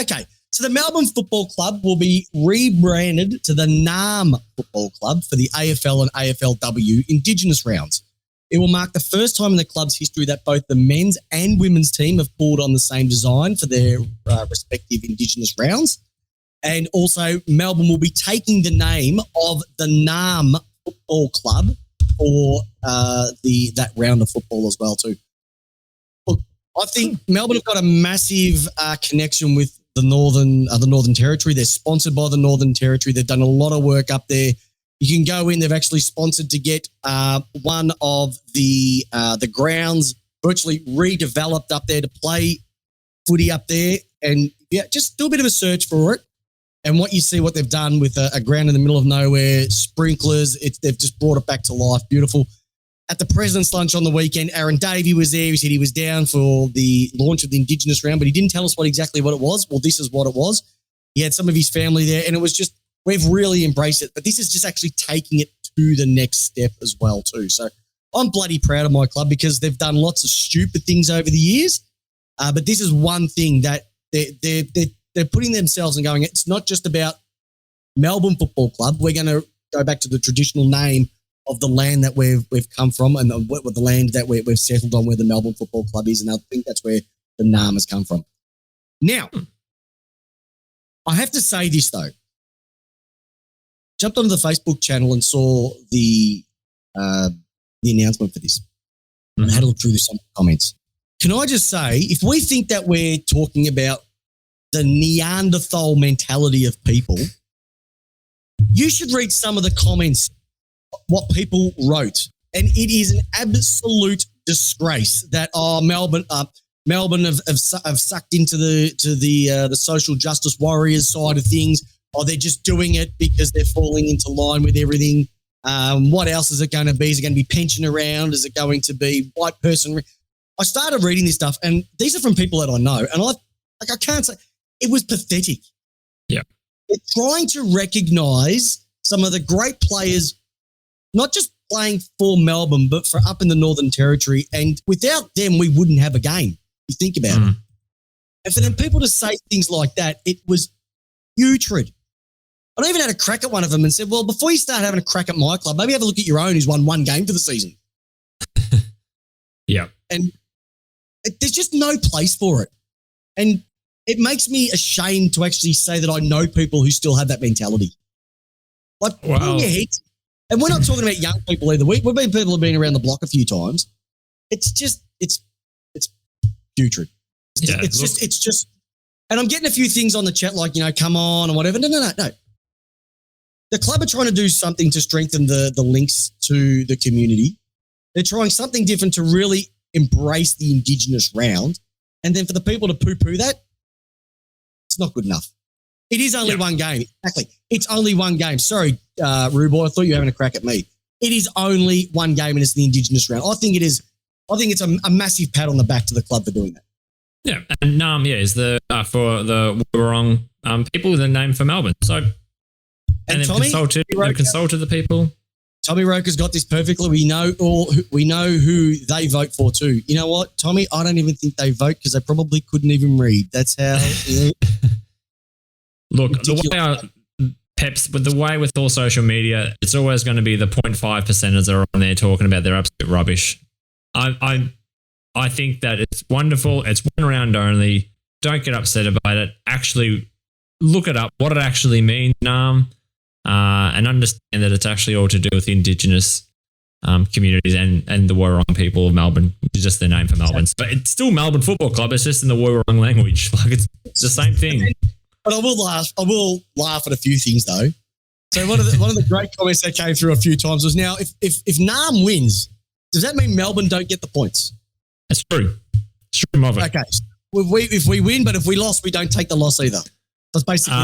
Okay. So the Melbourne Football Club will be rebranded to the NAM Football Club for the AFL and AFLW Indigenous rounds. It will mark the first time in the club's history that both the men's and women's team have pulled on the same design for their respective Indigenous rounds. And also, Melbourne will be taking the name of the NAM Football Club for that round of football as well too. Look, I think Melbourne have got a massive connection with the Northern Territory. They're sponsored by the Northern Territory. They've done a lot of work up there. You can go in. They've actually sponsored to get one of the grounds virtually redeveloped up there to play footy up there. And just do a bit of a search for it. And what they've done with a ground in the middle of nowhere, sprinklers, they've just brought it back to life. Beautiful. At the President's Lunch on the weekend, Aaron Davey was there. He said he was down for the launch of the Indigenous round, but he didn't tell us exactly what it was. Well, this is what it was. He had some of his family there, and it was just, we've really embraced it. But this is just actually taking it to the next step as well too. So I'm bloody proud of my club because they've done lots of stupid things over the years. But this is one thing that they're putting themselves and going, it's not just about Melbourne Football Club. We're going to go back to the traditional name of the land that we've come from and the land that we've settled on, where the Melbourne Football Club is. And I think that's where the NAM has come from. Now, I have to say this though. Jumped onto the Facebook channel and saw the announcement for this. And I had to look through some comments. Can I just say, if we think that we're talking about the Neanderthal mentality of people, you should read some of the comments, what people wrote. And it is an absolute disgrace that Melbourne have sucked into the social justice warriors side of things. or they're just doing it because they're falling into line with everything. What else is it going to be? Is it going to be pension around? Is it going to be white person? I started reading this stuff, and these are from people that I know, and I can't say it was pathetic. Yeah, they're trying to recognise some of the great players, not just playing for Melbourne, but for up in the Northern Territory. And without them, we wouldn't have a game. You think about it. And for them people to say things like that, it was putrid. I even had a crack at one of them and said, well, before you start having a crack at my club, maybe have a look at your own who's won one game for the season. Yeah. And there's just no place for it. And it makes me ashamed to actually say that I know people who still have that mentality. Like, pull your head. And we're not talking about young people either. We've been people who've been around the block a few times. It's putrid. It's just, and I'm getting a few things on the chat like, come on and whatever. No. The club are trying to do something to strengthen the links to the community. They're trying something different to really embrace the Indigenous round. And then for the people to poo-poo that, it's not good enough. It is only one game. Exactly. It's only one game. Sorry, Ruboy, I thought you were having a crack at me. It is only one game and it's the Indigenous round. I think it's a massive pat on the back to the club for doing that. Yeah, and is the for the Wurrong people the name for Melbourne. So, and they've consulted the people. Tommy Roker's got this perfectly. We know who they vote for too. You know what, Tommy? I don't even think they vote because they probably couldn't even read. That's how. Look, the way Peps, but the way with all social media, it's always going to be the 0.5%ers that are on there talking about their absolute rubbish. I think that it's wonderful. It's one round only. Don't get upset about it. Actually, look it up, what it actually means, and understand that it's actually all to do with the Indigenous communities and the Wurrong people of Melbourne, which is just the name for Melbourne. But it's still Melbourne Football Club. It's just in the Wurrong language. Like it's the same thing. But I will laugh at a few things though. So one of the great comments that came through a few times was, now if Nam wins, does that mean Melbourne don't get the points? That's true. It's true, Mother. Okay. If we win, but if we lost, we don't take the loss either. That's basically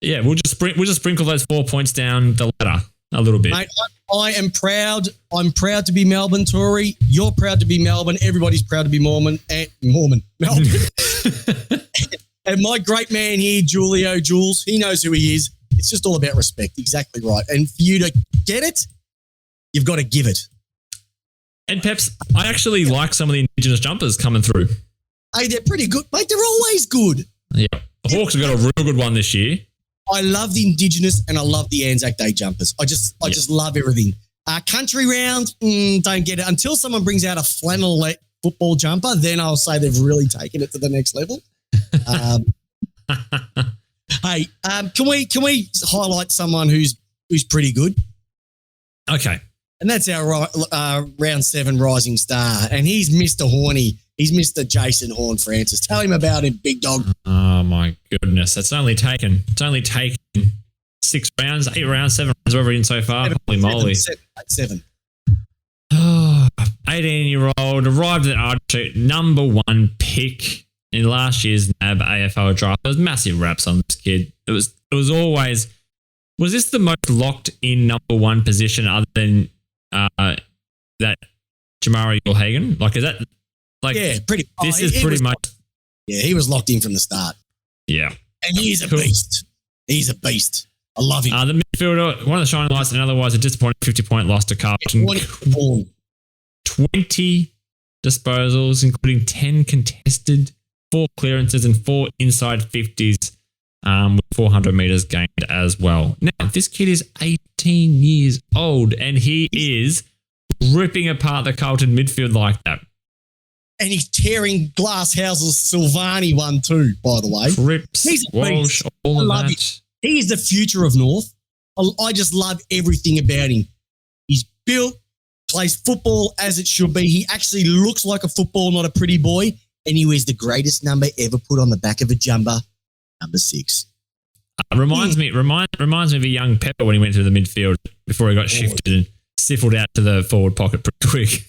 yeah, we'll just sprinkle those 4 points down the ladder a little bit. Mate, I am proud. I'm proud to be Melbourne, Tory. You're proud to be Melbourne. Everybody's proud to be Melbourne. Melbourne. And my great man here, Jules, he knows who he is. It's just all about respect. Exactly right. And for you to get it, you've got to give it. And Peps, I actually like some of the Indigenous jumpers coming through. Hey, they're pretty good. Mate, they're always good. Yeah. The Hawks have got a real good one this year. I love the Indigenous and I love the Anzac Day jumpers. I just love everything. Country round, don't get it. Until someone brings out a flannelette football jumper, then I'll say they've really taken it to the next level. Hey, can we highlight someone who's pretty good? Okay. And that's our round 7 rising star. And he's Mr. Horny. He's Mr. Jason Horn-Francis. Tell him about him, big dog. Oh, my goodness. It's only taken 6 rounds, 8 rounds, 7 rounds, whatever in so far. Holy moly. 7. 18-year-old, arrived at Archer, number 1 pick in last year's NAB AFL draft. There was massive raps on this kid. It was always, was this the most locked in number 1 position other than that Jamari Hagen? Like, is that like, yeah, pretty. This is pretty much. Yeah, he was locked in from the start. Yeah. And he's a beast. He's a beast. I love him. The midfielder, one of the shining lights, and otherwise a disappointing 50-point loss to Carlton. 20 disposals, including 10 contested, 4 clearances, and 4 inside 50s, with 400 metres gained as well. Now, this kid is 18 years old, and he is ripping apart the Carlton midfield like that. And he's tearing Glasshouses Silvani one too, by the way. Cripps, he's a Walsh, all of that. Him. He is the future of North. I just love everything about him. He's built, plays football as it should be. He actually looks like a football, not a pretty boy. And he wears the greatest number ever put on the back of a jumper, number 6. Reminds me of a young Pepper when he went through the midfield before he got shifted and siffled out to the forward pocket pretty quick.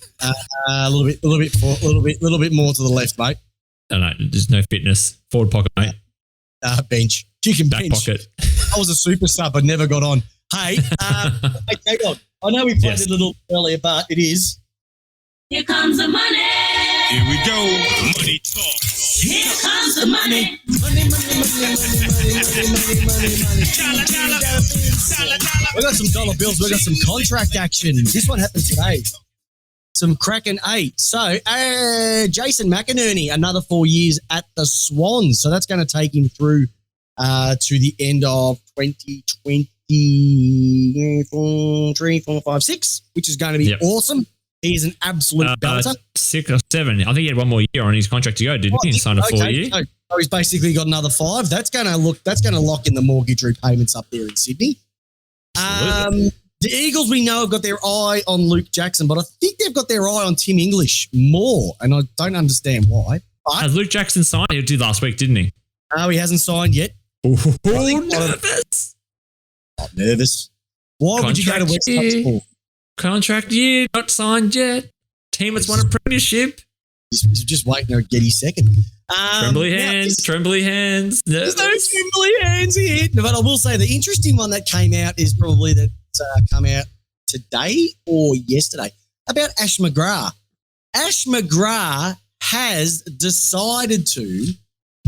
A little bit more to the left, mate. No, there's no fitness. Forward pocket, mate. Bench. Chicken Back bench. pocket. I was a super sub. I never got on. Hey, hey, J-Dog, I know we played it a little earlier, but it is. Here comes the money. Here we go. Money talk. Here comes the money. We got some dollar bills. We got some contract action. This one happened today. Some cracking 8. So, Jason McInerney, another 4 years at the Swans. So that's going to take him through to the end of 2020. 3, 4, 5, 6, which is going to be awesome. He's an absolute belter. 6 or 7. I think he had one more year on his contract to go, didn't he? Signed a 4 year. So he's basically got another 5. That's going to lock in the mortgage repayments up there in Sydney. The Eagles, we know, have got their eye on Luke Jackson, but I think they've got their eye on Tim English more, and I don't understand why. But has Luke Jackson signed? He did last week, didn't he? No, he hasn't signed yet. Ooh, nervous. Not nervous. Why would you go to West Coast for? Contract year, not signed yet. Team that's won a premiership. Just waiting to get his second. Trembly hands. There's no trembly hands here. But I will say the interesting one that came out is probably that come out today or yesterday about Ash McGrath. Ash McGrath has decided to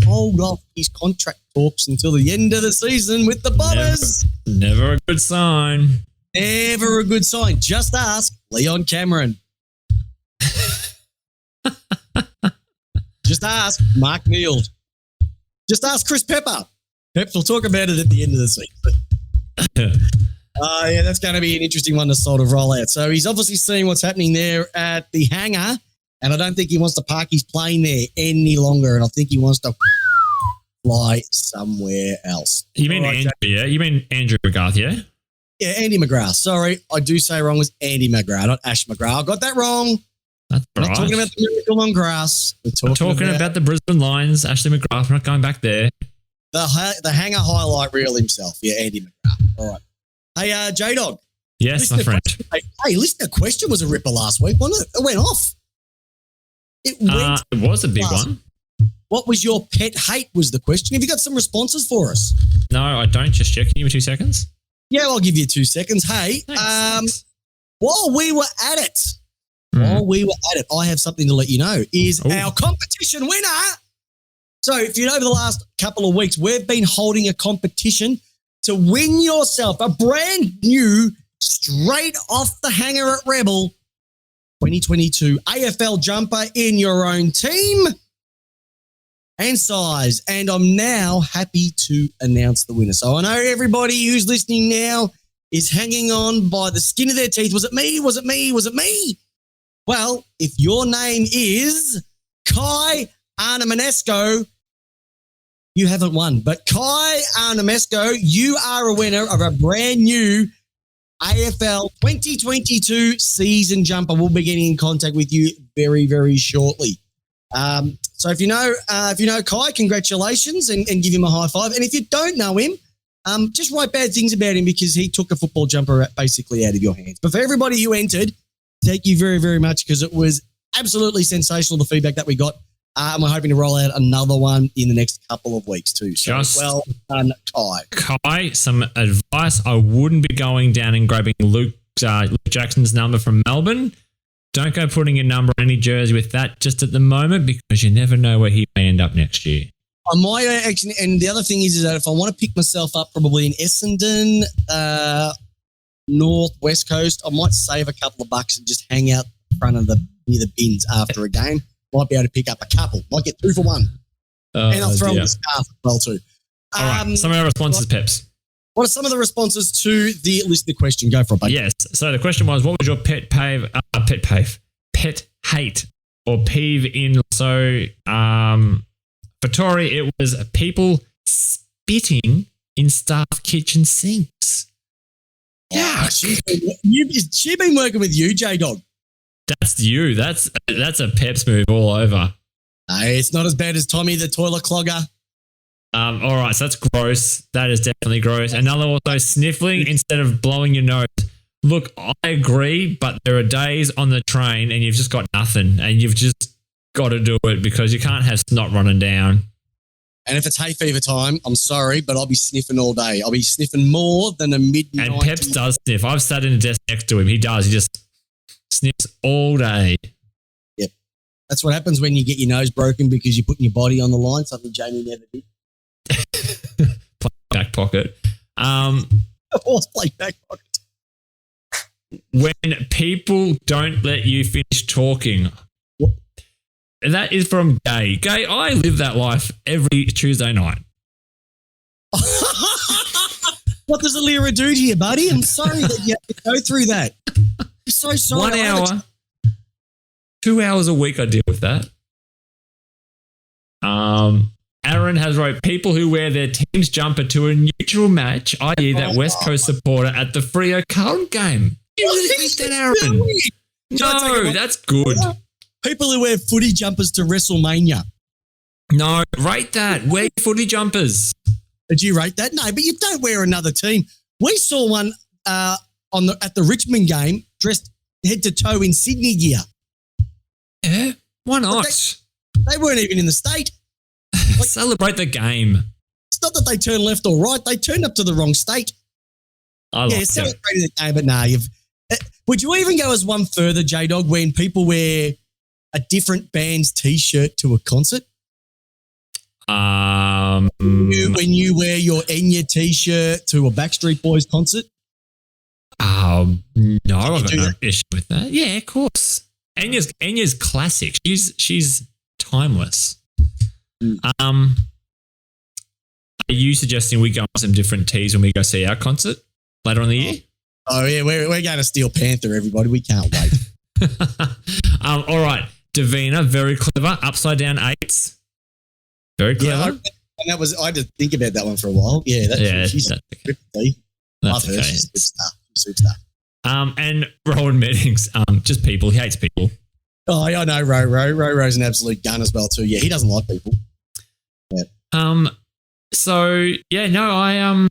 hold off his contract talks until the end of the season with the Bombers. Never a good sign. Never a good sign. Just ask Leon Cameron. Just ask Mark Neild. Just ask Chris Pepper. Peps will talk about it at the end of the season. Yeah, that's going to be an interesting one to sort of roll out. So he's obviously seeing what's happening there at the hangar, and I don't think he wants to park his plane there any longer, and I think he wants to fly somewhere else. You mean Andrew, yeah? You mean Andrew McGrath, yeah? Yeah, Andy McGrath. Sorry, I do say wrong. It was Andy McGrath, not Ash McGrath. I got that wrong. That's We're right. not talking about the miracle on grass. We're talking about the Brisbane Lions, Ashley McGrath. We're not going back there. the hanger highlight reel himself. Yeah, Andy McGrath. All right. Hey, J-Dog. Yes, my friend. Hey, listener question was a ripper last week, wasn't it? It went off. It was a big one. What was your pet hate was the question. Have you got some responses for us? No, I don't. Just check. Can you give me 2 seconds? Yeah, I'll give you 2 seconds. Hey, Thanks. while we were at it, I have something to let you know, is our competition winner. So if you know, over the last couple of weeks, we've been holding a competition to win yourself a brand new, straight off the hanger at Rebel 2022 AFL jumper in your own team and size. And I'm now happy to announce the winner. So I know everybody who's listening now is hanging on by the skin of their teeth. Was it me? Was it me? Was it me? Well, if your name is Kai Arnamanesco, you haven't won. But Kai Arnamanesco, you are a winner of a brand new AFL 2022 season jumper. We'll be getting in contact with you very, very shortly. So if you know Kai, congratulations and give him a high five. And if you don't know him, just write bad things about him because he took a football jumper basically out of your hands. But for everybody who entered, thank you very, very much because it was absolutely sensational, the feedback that we got. And we're hoping to roll out another one in the next couple of weeks too. So well done, Kai. Kai, some advice. I wouldn't be going down and grabbing Luke Jackson's number from Melbourne. Don't go putting your number on any jersey with that just at the moment because you never know where he may end up next year. I might actually, and the other thing is that if I want to pick myself up probably in Essendon, North, West Coast, I might save a couple of bucks and just hang out in front of near the bins after a game. Might be able to pick up a couple. Might get 2 for 1. And I'll throw in the scarf as well too. All right, some of our responses, Peps. What are some of the responses to the listener question? Go for it, buddy. Yes. So the question was, what was your pet hate or peeve in? So for Tori, it was people spitting in staff kitchen sinks. Yeah, she's been working with you, J-Dog. That's you. That's a Peps move all over. Hey, it's not as bad as Tommy the toilet clogger. All right, so that's gross. That is definitely gross. Another also sniffling instead of blowing your nose. Look, I agree, but there are days on the train and you've just got nothing and you've just got to do it because you can't have snot running down. And if it's hay fever time, I'm sorry, but I'll be sniffing all day. I'll be sniffing more than a midnight. And Peps does sniff. I've sat in a desk next to him. He does. He just sniffs all day. Yep. That's what happens when you get your nose broken because you're putting your body on the line, something Jamie never did. Back pocket. Horse play back pocket. When people don't let you finish talking. What? That is from Gay. Gay, I live that life every Tuesday night. What does Alira do to you, buddy? I'm sorry that you have to go through that. I'm so sorry. 1 hour, 2 hours a week I deal with that. Aaron has wrote, people who wear their team's jumper to a neutral match, i.e. that West Coast supporter at the Freo Carlton game. You really think that, Aaron? No, that's good. People who wear footy jumpers to WrestleMania. No, rate that. Wear your footy jumpers. Did you rate that? No, but you don't wear another team. We saw one at the Richmond game dressed head to toe in Sydney gear. Yeah, why not? They weren't even in the state. Celebrate the game. It's not that they turned left or right. They turned up to the wrong state. Celebrating the game, but no, would you even go as one further, J-Dog, when people wear a different band's T-shirt to a concert? When you wear your Enya T-shirt to a Backstreet Boys concert? No, I've got no issue with that. Yeah, of course. Enya's classic. She's timeless. Are you suggesting we go on some different tees when we go see our concert later on in the year? Oh yeah, we're going to Steel Panther, everybody. We can't wait. All right, Davina, very clever. Upside down eights, very clever. Yeah, I had to think about that one for a while. Yeah, she's okay. Love her. She's a superstar. And Rowan Meddings, just people. He hates people. Oh, yeah, I know. Ro's an absolute gun as well too. Yeah, he doesn't like people. Yeah. So yeah, no,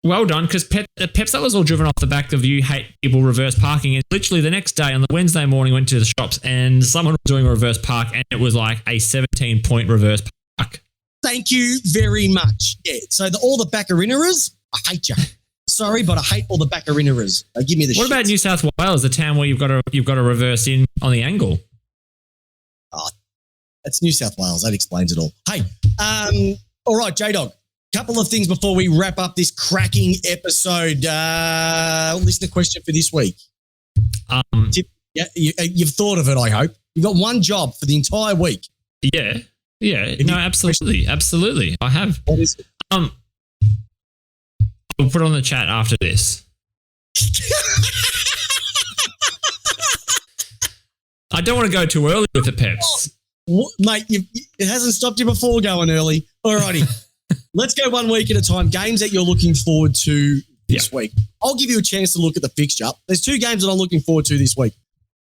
well done, because Peps, that was all driven off the back of you hate people reverse parking. And literally the next day on the Wednesday morning, went to the shops and someone was doing a reverse park and it was like a 17-point reverse park. Thank you very much. Yeah. So all the Baccarinneras, I hate you. Sorry, but I hate all the Baccarinneras. Give me the. What about New South Wales, the town where you've got to reverse in on the angle? Oh, that's New South Wales. That explains it all. Hey, all right, J-Dog. Couple of things before we wrap up this cracking episode. Listener question for this week. You've thought of it, I hope. You've got one job for the entire week. Yeah. No, absolutely. I have. What is it? We'll put it on the chat after this. I don't want to go too early with the Peps. Mate, it hasn't stopped you before going early. Alrighty. Let's go 1 week at a time. Games that you're looking forward to this week. I'll give you a chance to look at the fixture. There's 2 games that I'm looking forward to this week.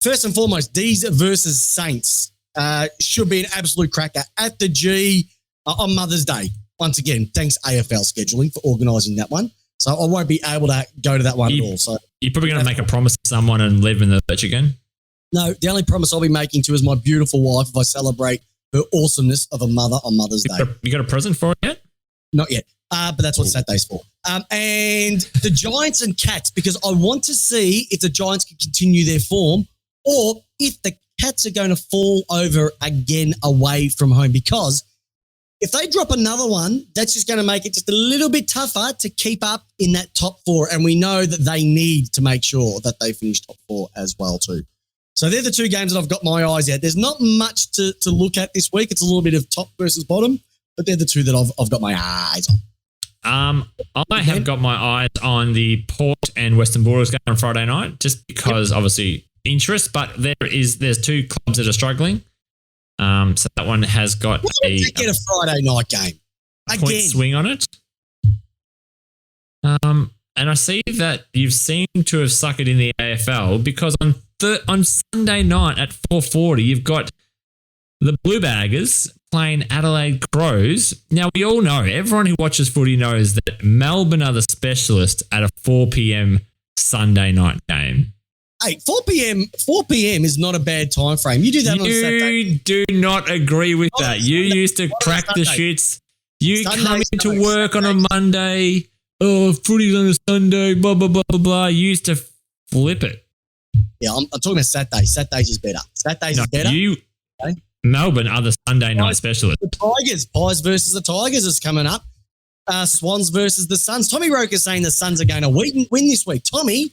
First and foremost, D's versus Saints. Should be an absolute cracker at the G on Mother's Day. Once again, thanks AFL scheduling for organising that one. So I won't be able to go to that one at all. So you're probably going to make a promise to someone and leave them in the lurch again? No, the only promise I'll be making to is my beautiful wife if I celebrate her awesomeness of a mother on Mother's Day. You got a present for her yet? Not yet, but that's what Saturday's for. And the Giants and Cats, because I want to see if the Giants can continue their form or if the Cats are going to fall over again away from home, because if they drop another one, that's just going to make it just a little bit tougher to keep up in that top 4. And we know that they need to make sure that they finish top 4 as well too. So they're the 2 games that I've got my eyes at. There's not much to look at this week. It's a little bit of top versus bottom, but they're the 2 that I've got my eyes on. I have got my eyes on the Port and Western Bulldogs game on Friday night, just because obviously interest, but there's 2 clubs that are struggling. So that one has got get a Friday night game point swing on it. And I see that you've seemed to have suckered in the AFL, because on Sunday night at 4:40 you've got the Blue Baggers playing Adelaide Crows. Now we all know, everyone who watches footy knows that Melbourne are the specialists at a 4 p.m. Sunday night game. Hey, 4 p.m. is not a bad time frame. You do that on a Saturday. You do not agree with that. You used to crack the shits. You come into work on a Monday. Oh, footy's on a Sunday. Blah blah blah blah blah. You used to flip it. Yeah, I'm talking about Saturdays. Saturdays is better. Saturdays is better. Okay. Melbourne are the Sunday night specialists. The Tigers, Pies versus the Tigers is coming up. Swans versus the Suns. Tommy Roker's saying the Suns are going to win this week. Tommy,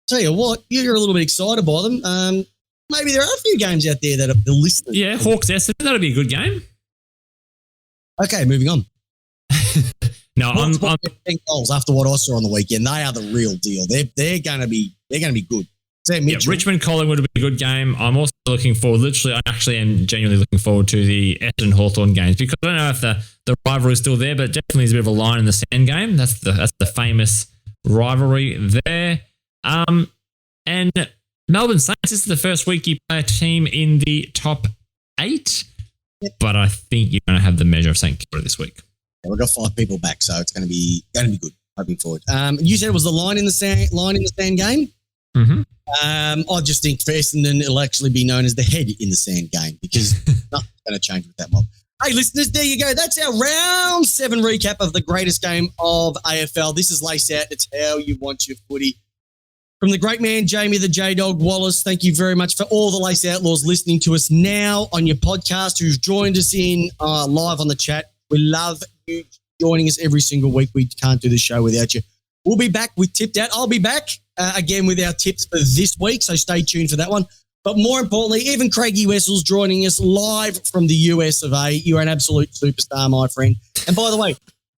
tell you what, you're a little bit excited by them. Maybe there are a few games out there that are the listeners. Yeah, Hawks Essendon, that'll be a good game. Okay, moving on. No, I'm 10 goals after what I saw on the weekend. They are the real deal. They're going to be good. Yeah, Richmond Collingwood will be a good game. I'm also looking forward. Literally, I actually am genuinely looking forward to the Essendon Hawthorn games because I don't know if the rivalry is still there, but definitely there's a bit of a line in the sand game. That's the famous rivalry there. And Melbourne Saints, this is the first week you play a team in the top 8, but I think you're going to have the measure of St Kilda this week. Yeah, we've got 5 people back, so it's going to be good. Hoping forward. You said it was the line in the sand game. Mm-hmm. I just think for Essendon, it'll actually be known as the head in the sand game because nothing's going to change with that mob. Hey, listeners, there you go. That's our round 7 recap of the greatest game of AFL. This is Lace Out. It's how you want your footy. From the great man, Jamie the J-Dog Wallis, thank you very much for all the Lace Outlaws listening to us now on your podcast who's joined us in live on the chat. We love you joining us every single week. We can't do the show without you. We'll be back with Tipped Out. I'll be back again with our tips for this week, so stay tuned for that one. But more importantly, even Craigie Wessel's joining us live from the US of A. You're an absolute superstar, my friend. And by the way,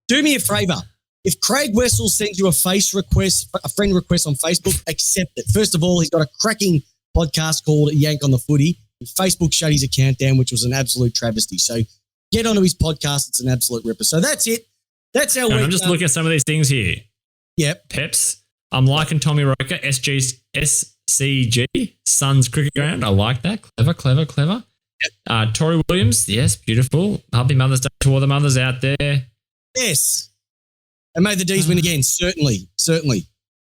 do me a favour. If Craig Wessel sends you a friend request on Facebook, accept it. First of all, he's got a cracking podcast called Yank on the Footy. Facebook shut his account down, which was an absolute travesty. So get onto his podcast. It's an absolute ripper. So that's it. That's our week. I'm just looking at some of these things here. Yep. Peps. I'm liking Tommy Roker, SCG, Suns Cricket Ground. I like that. Clever. Yep. Tori Williams. Yes, beautiful. Happy Mother's Day to all the mothers out there. Yes. And may the D's win again. Certainly.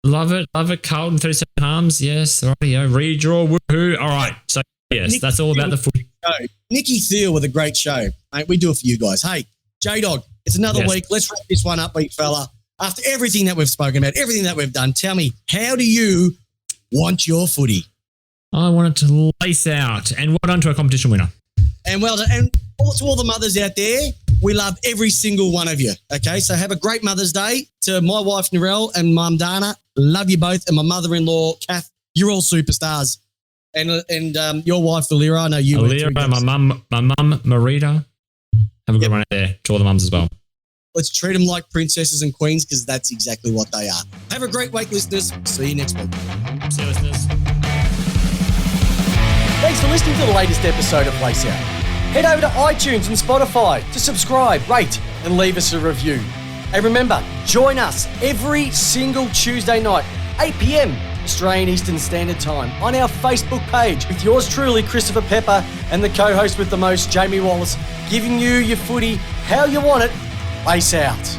Love it. Carlton, 37 harms. Yes. All right. Redraw. Woohoo. All right. So, yes, that's all about the footy. Nikki Thiel with a great show. Mate, we do it for you guys. Hey, J-Dog, it's another week. Let's wrap this one up, big fella. After everything that we've spoken about, everything that we've done, tell me, how do you want your footy? I want it to lace out. And well done to a competition winner. And well done. And to all the mothers out there, we love every single one of you. Okay, so have a great Mother's Day. To my wife, Narelle, and Mum, Dana, love you both. And my mother-in-law, Kath, you're all superstars. And your wife, Valera, I know you. Valera, my mum, Marita. Have a good one out there to all the mums as well. Let's treat them like princesses and queens because that's exactly what they are. Have a great week, listeners. See you next week. See you, listeners. Thanks for listening to the latest episode of Lace Out. Head over to iTunes and Spotify to subscribe, rate, and leave us a review. And remember, join us every single Tuesday night, 8 p.m. Australian Eastern Standard Time on our Facebook page with yours truly, Christopher Pepper, and the co-host with the most, Jamie Wallis, giving you your footy how you want it. Lace Out.